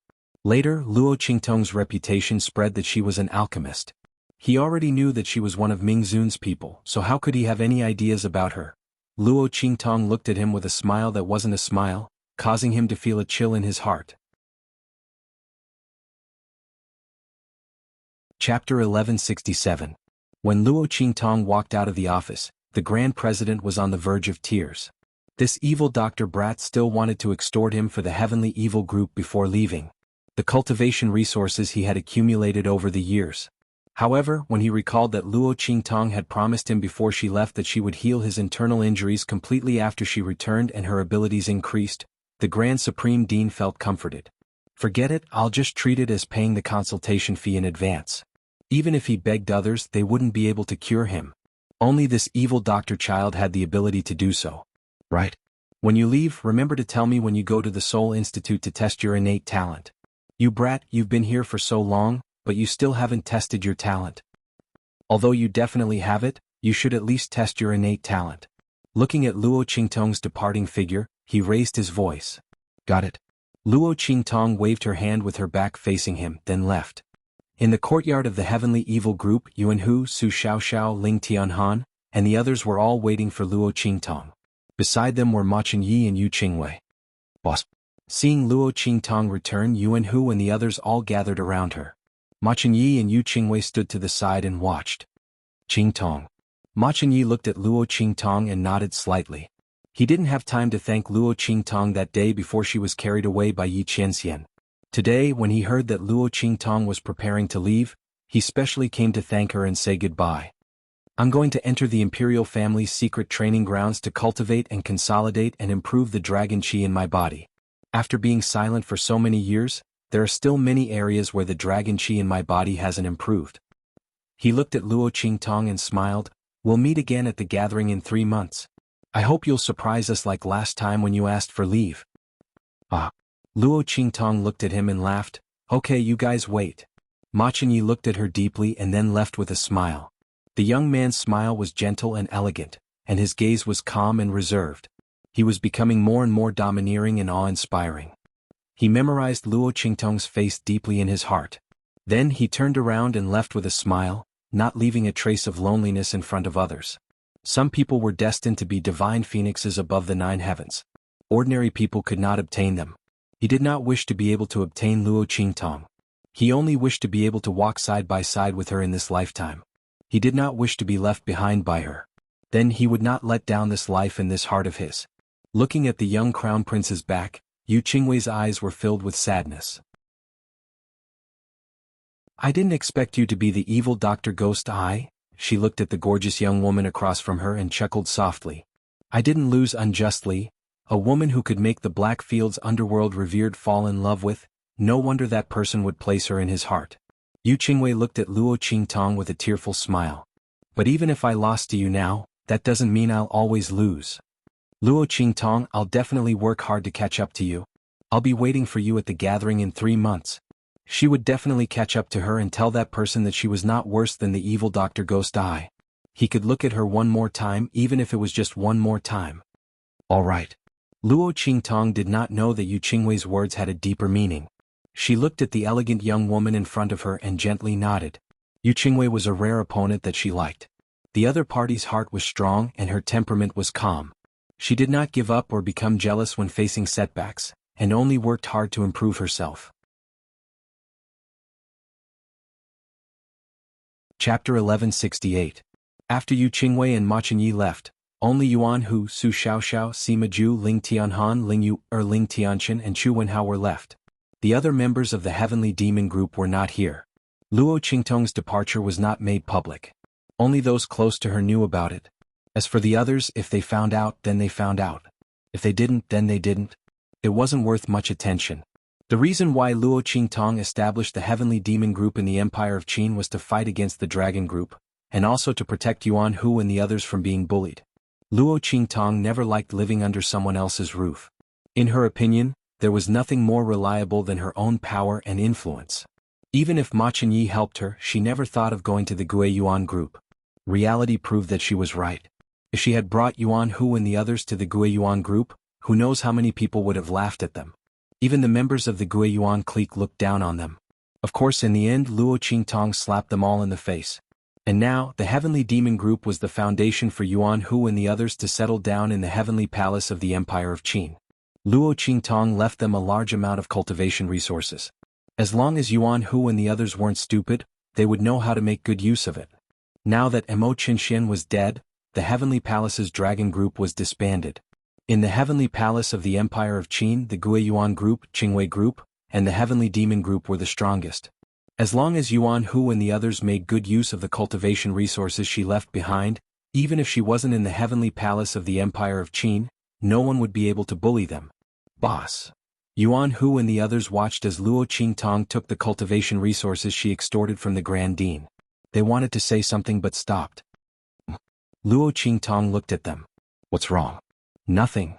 Speaker 1: Later, Luo Qingtong's reputation spread that she was an alchemist. He already knew that she was one of Ming Zun's people, so how could he have any ideas about her? Luo Qingtong looked at him with a smile that wasn't a smile, causing him to feel a chill in his heart. Chapter 1167. When Luo Qingtong walked out of the office, the Grand President was on the verge of tears. This evil Dr. Brat still wanted to extort him for the Heavenly Evil Group before leaving. The cultivation resources he had accumulated over the years. However, when he recalled that Luo Qingtong had promised him before she left that she would heal his internal injuries completely after she returned and her abilities increased, the Grand Supreme Dean felt comforted. Forget it, I'll just treat it as paying the consultation fee in advance. Even if he begged others, they wouldn't be able to cure him. Only this evil doctor child had the ability to do so. Right? When you leave, remember to tell me when you go to the Soul Institute to test your innate talent. You brat, you've been here for so long, but you still haven't tested your talent. Although you definitely have it, you should at least test your innate talent. Looking at Luo Qingtong's departing figure, he raised his voice. Got it. Luo Qingtong waved her hand with her back facing him, then left. In the courtyard of the Heavenly Evil Group, Xuanhu, Su Xiaoxiao, Ling Tianhan, and the others were all waiting for Luo Qingtong. Beside them were Ma Chenyi and Yu Qingwei. Boss. Seeing Luo Qingtong return, Xuanhu and the others all gathered around her. Ma Chenyi and Yu Qingwei stood to the side and watched. Qingtong. Ma Chenyi looked at Luo Qingtong and nodded slightly. He didn't have time to thank Luo Qingtong that day before she was carried away by Yi Qianxian. Today, when he heard that Luo Qingtong was preparing to leave, he specially came to thank her and say goodbye. I'm going to enter the Imperial family's secret training grounds to cultivate and consolidate and improve the dragon chi in my body. After being silent for so many years, there are still many areas where the dragon chi in my body hasn't improved. He looked at Luo Qingtong and smiled. We'll meet again at the gathering in 3 months. I hope you'll surprise us like last time when you asked for leave. Ah. Luo Qingtong looked at him and laughed. Okay, you guys wait. Ma Chenyi looked at her deeply and then left with a smile. The young man's smile was gentle and elegant, and his gaze was calm and reserved. He was becoming more and more domineering and awe-inspiring. He memorized Luo Qingtong's face deeply in his heart. Then he turned around and left with a smile, not leaving a trace of loneliness in front of others. Some people were destined to be divine phoenixes above the 9 heavens. Ordinary people could not obtain them. He did not wish to be able to obtain Luo Qingtong. He only wished to be able to walk side by side with her in this lifetime. He did not wish to be left behind by her. Then he would not let down this life and this heart of his. Looking at the young crown prince's back, Yu Qingwei's eyes were filled with sadness. I didn't expect you to be the evil Dr. Ghost Eye. She looked at the gorgeous young woman across from her and chuckled softly. I didn't lose unjustly. A woman who could make the Blackfield's underworld revered fall in love with, no wonder that person would place her in his heart. Yu Qingwei looked at Luo Qingtong with a tearful smile. But even if I lost to you now, that doesn't mean I'll always lose. Luo Qingtong, I'll definitely work hard to catch up to you. I'll be waiting for you at the gathering in 3 months. She would definitely catch up to her and tell that person that she was not worse than the evil Dr. Ghost Eye. He could look at her one more time, even if it was just one more time. All right. Luo Qingtong did not know that Yu Qingwei's words had a deeper meaning. She looked at the elegant young woman in front of her and gently nodded. Yu Qingwei was a rare opponent that she liked. The other party's heart was strong and her temperament was calm. She did not give up or become jealous when facing setbacks, and only worked hard to improve herself. Chapter 1168. After Yu Qingwei and Ma Chenyi left, only Yuan Hu, Su Xiaoxiao, Sima Ju, Ling Tianhan, Ling Yu, Ling Tianchen and Chu Wenhao were left. The other members of the Heavenly Demon Group were not here. Luo Qingtong's departure was not made public. Only those close to her knew about it. As for the others, if they found out, then they found out. If they didn't, then they didn't. It wasn't worth much attention. The reason why Luo Qingtong established the Heavenly Demon Group in the Empire of Qin was to fight against the Dragon Group, and also to protect Xuanhu and the others from being bullied. Luo Qingtong never liked living under someone else's roof. In her opinion, there was nothing more reliable than her own power and influence. Even if Ma Chenyi helped her, she never thought of going to the Guiyuan group. Reality proved that she was right. If she had brought Xuanhu and the others to the Guiyuan group, who knows how many people would have laughed at them. Even the members of the Guiyuan clique looked down on them. Of course, in the end, Luo Qingtong slapped them all in the face. And now, the Heavenly Demon Group was the foundation for Xuanhu and the others to settle down in the Heavenly Palace of the Empire of Qin. Luo Qingtong left them a large amount of cultivation resources. As long as Xuanhu and the others weren't stupid, they would know how to make good use of it. Now that Emo Qinshian was dead, the Heavenly Palace's Dragon Group was disbanded. In the Heavenly Palace of the Empire of Qin, the Guiyuan Group, Qingwei Group, and the Heavenly Demon Group were the strongest. As long as Xuanhu and the others made good use of the cultivation resources she left behind, even if she wasn't in the Heavenly Palace of the Empire of Qin, no one would be able to bully them. Boss. Xuanhu and the others watched as Luo Qingtong took the cultivation resources she extorted from the Grand Dean. They wanted to say something but stopped. Luo Qingtong looked at them. What's wrong? Nothing.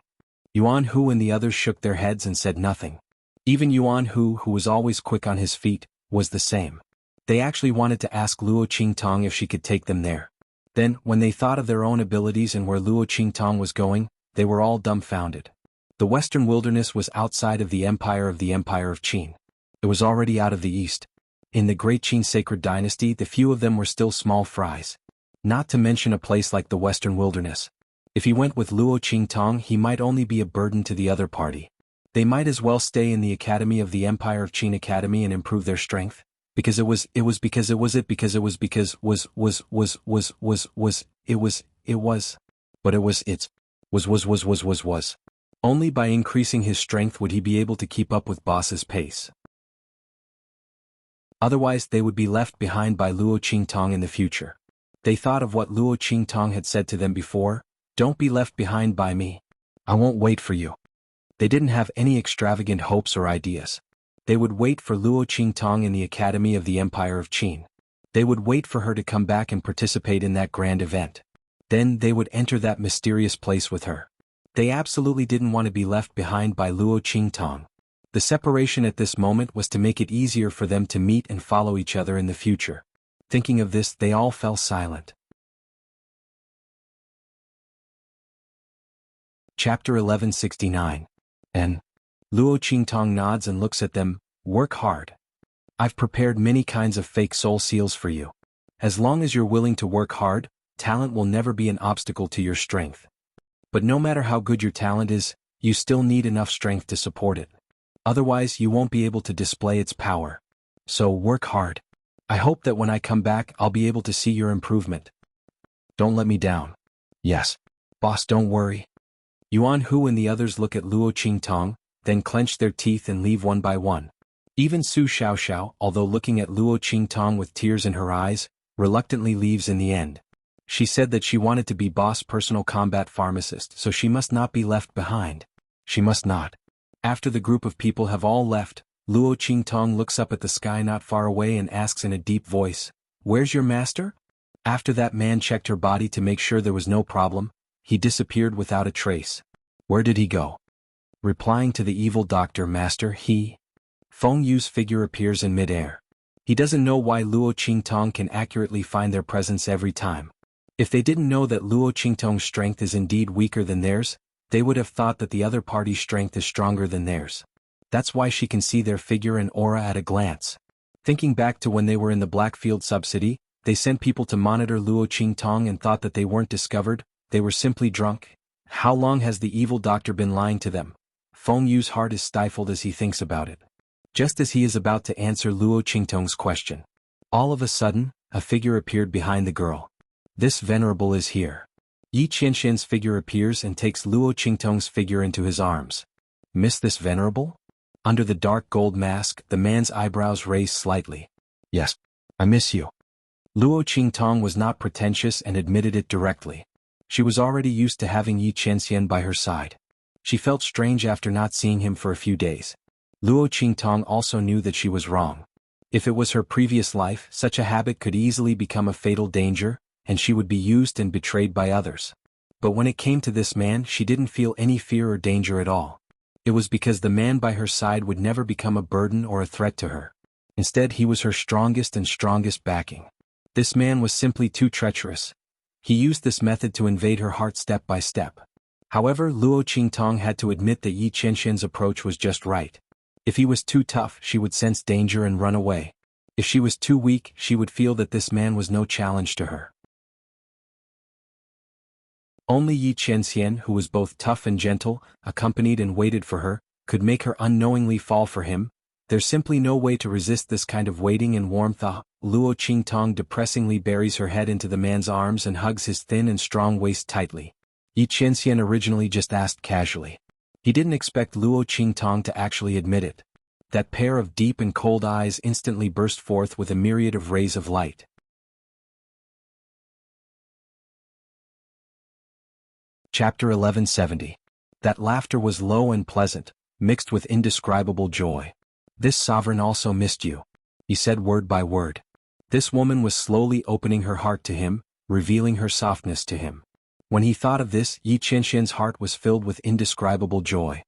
Speaker 1: Xuanhu and the others shook their heads and said nothing. Even Xuanhu, who was always quick on his feet, was the same. They actually wanted to ask Luo Qingtong if she could take them there. Then, when they thought of their own abilities and where Luo Qingtong was going, they were all dumbfounded. The western wilderness was outside of the Empire of Qin. It was already out of the east. In the Great Qin Sacred Dynasty, the few of them were still small fries. Not to mention a place like the western wilderness. If he went with Luo Qingtong, he might only be a burden to the other party. They might as well stay in the Academy of the Empire of Qin Academy and improve their strength. Because only by increasing his strength would he be able to keep up with boss's pace. Otherwise they would be left behind by Luo Qingtong in the future. They thought of what Luo Qingtong had said to them before, "Don't be left behind by me. I won't wait for you." They didn't have any extravagant hopes or ideas. They would wait for Luo Qingtong in the Academy of the Empire of Qin. They would wait for her to come back and participate in that grand event. Then they would enter that mysterious place with her. They absolutely didn't want to be left behind by Luo Qingtong. The separation at this moment was to make it easier for them to meet and follow each other in the future. Thinking of this, they all fell silent. Chapter 1169. N. Luo Qingtong nods and looks at them. Work hard. I've prepared many kinds of fake soul seals for you. As long as you're willing to work hard, talent will never be an obstacle to your strength. But no matter how good your talent is, you still need enough strength to support it. Otherwise, you won't be able to display its power. So work hard. I hope that when I come back, I'll be able to see your improvement. Don't let me down. Yes. Boss, don't worry. Xuanhu and the others look at Luo Qingtong, then clench their teeth and leave one by one. Even Su Xiaoxiao, although looking at Luo Qingtong with tears in her eyes, reluctantly leaves in the end. She said that she wanted to be boss personal combat pharmacist, so she must not be left behind. She must not. After the group of people have all left, Luo Qingtong looks up at the sky not far away and asks in a deep voice, "Where's your master?" After that man checked her body to make sure there was no problem, he disappeared without a trace. Where did he go? Replying to the evil doctor, "Master, he..." Feng Yu's figure appears in mid-air. He doesn't know why Luo Qingtong can accurately find their presence every time. If they didn't know that Luo Qingtong's strength is indeed weaker than theirs, they would have thought that the other party's strength is stronger than theirs. That's why she can see their figure and aura at a glance. Thinking back to when they were in the Blackfield subsidy, they sent people to monitor Luo Qingtong and thought that they weren't discovered, they were simply drunk. How long has the evil doctor been lying to them? Feng Yu's heart is stifled as he thinks about it. Just as he is about to answer Luo Qingtong's question, all of a sudden, a figure appeared behind the girl. This venerable is here. Yi Qianxian's figure appears and takes Luo Qingtong's figure into his arms. Miss this venerable? Under the dark gold mask, the man's eyebrows raise slightly. Yes, I miss you. Luo Qingtong was not pretentious and admitted it directly. She was already used to having Yi Qianxian by her side. She felt strange after not seeing him for a few days. Luo Qingtong also knew that she was wrong. If it was her previous life, such a habit could easily become a fatal danger, and she would be used and betrayed by others. But when it came to this man, she didn't feel any fear or danger at all. It was because the man by her side would never become a burden or a threat to her. Instead, he was her strongest backing. This man was simply too treacherous. He used this method to invade her heart step by step. However, Luo Qingtong had to admit that Yi Qianxian's approach was just right. If he was too tough, she would sense danger and run away. If she was too weak, she would feel that this man was no challenge to her. Only Yi Qianxian, who was both tough and gentle, accompanied and waited for her, could make her unknowingly fall for him. There's simply no way to resist this kind of waiting and warmth. Luo Qingtong depressingly buries her head into the man's arms and hugs his thin and strong waist tightly. Yi Qianxian originally just asked casually. He didn't expect Luo Qingtong to actually admit it. That pair of deep and cold eyes instantly burst forth with a myriad of rays of light. Chapter 1170. That laughter was low and pleasant, mixed with indescribable joy. This sovereign also missed you, he said word by word. This woman was slowly opening her heart to him, revealing her softness to him. When he thought of this, Yi Qianxian's heart was filled with indescribable joy.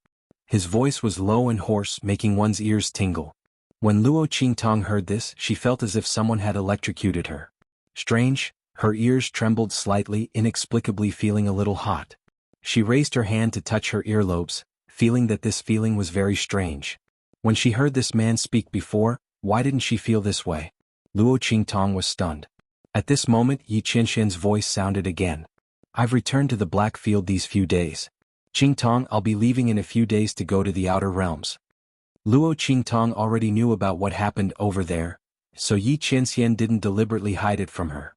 Speaker 1: His voice was low and hoarse, making one's ears tingle. When Luo Qingtong heard this, she felt as if someone had electrocuted her. Strange, her ears trembled slightly, inexplicably feeling a little hot. She raised her hand to touch her earlobes, feeling that this feeling was very strange. When she heard this man speak before, why didn't she feel this way? Luo Qingtong was stunned. At this moment, Yi Qianxian's voice sounded again. I've returned to the Black Field these few days. Qingtong, I'll be leaving in a few days to go to the Outer Realms. Luo Qingtong already knew about what happened over there, so Yi Qianxian didn't deliberately hide it from her.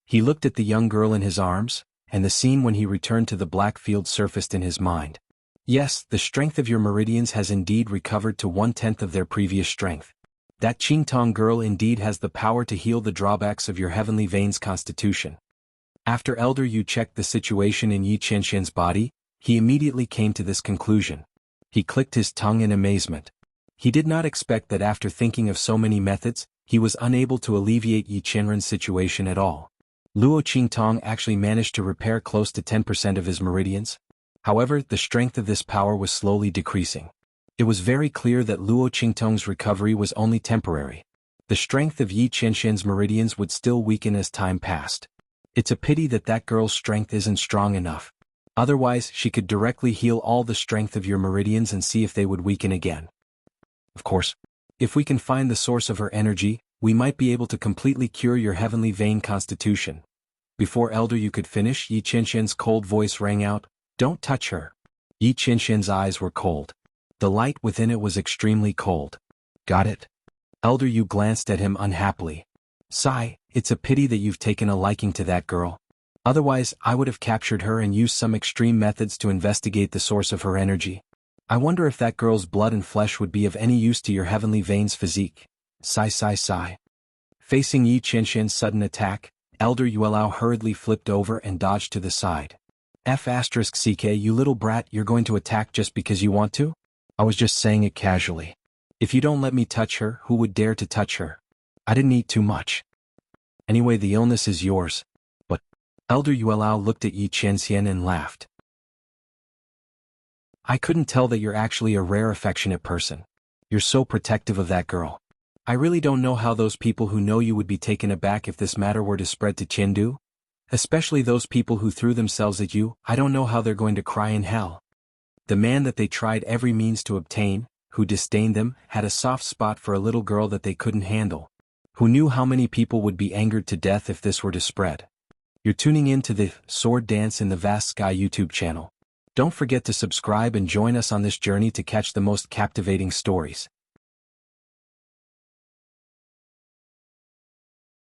Speaker 1: He looked at the young girl in his arms, and the scene when he returned to the Black Field surfaced in his mind. Yes, the strength of your meridians has indeed recovered to 1/10 of their previous strength. That Qingtong girl indeed has the power to heal the drawbacks of your heavenly veins constitution. After Elder Yu checked the situation in Yi Qianxian's body, he immediately came to this conclusion. He clicked his tongue in amazement. He did not expect that after thinking of so many methods, he was unable to alleviate Yi Qianxian's situation at all. Luo Qingtong actually managed to repair close to 10% of his meridians. However, the strength of this power was slowly decreasing. It was very clear that Luo Qingtong's recovery was only temporary. The strength of Yi Qianxian's meridians would still weaken as time passed. It's a pity that that girl's strength isn't strong enough. Otherwise, she could directly heal all the strength of your meridians and see if they would weaken again. Of course, if we can find the source of her energy, we might be able to completely cure your heavenly vein constitution. Before Elder Yu could finish, Yi Qianxian's cold voice rang out, "Don't touch her." Yi Qianxian's eyes were cold. The light within it was extremely cold. Got it? Elder Yu glanced at him unhappily. Sigh, it's a pity that you've taken a liking to that girl. Otherwise, I would have captured her and used some extreme methods to investigate the source of her energy. I wonder if that girl's blood and flesh would be of any use to your heavenly veins physique. Sigh. Facing Yi Qianxian's sudden attack, Elder Yuelao hurriedly flipped over and dodged to the side. F***ck, you little brat, you're going to attack just because you want to? I was just saying it casually. If you don't let me touch her, who would dare to touch her? I didn't eat too much. Anyway, the illness is yours. But Elder Yuelao looked at Yi Qianxian and laughed. I couldn't tell that you're actually a rare affectionate person. You're so protective of that girl. I really don't know how those people who know you would be taken aback if this matter were to spread to Chengdu. Especially those people who threw themselves at you, I don't know how they're going to cry in hell. The man that they tried every means to obtain, who disdained them, had a soft spot for a little girl that they couldn't handle. Who knew how many people would be angered to death if this were to spread? You're tuning in to the Sword Dance in the Vast Sky YouTube channel. Don't forget to subscribe and join us on this journey to catch the most captivating stories.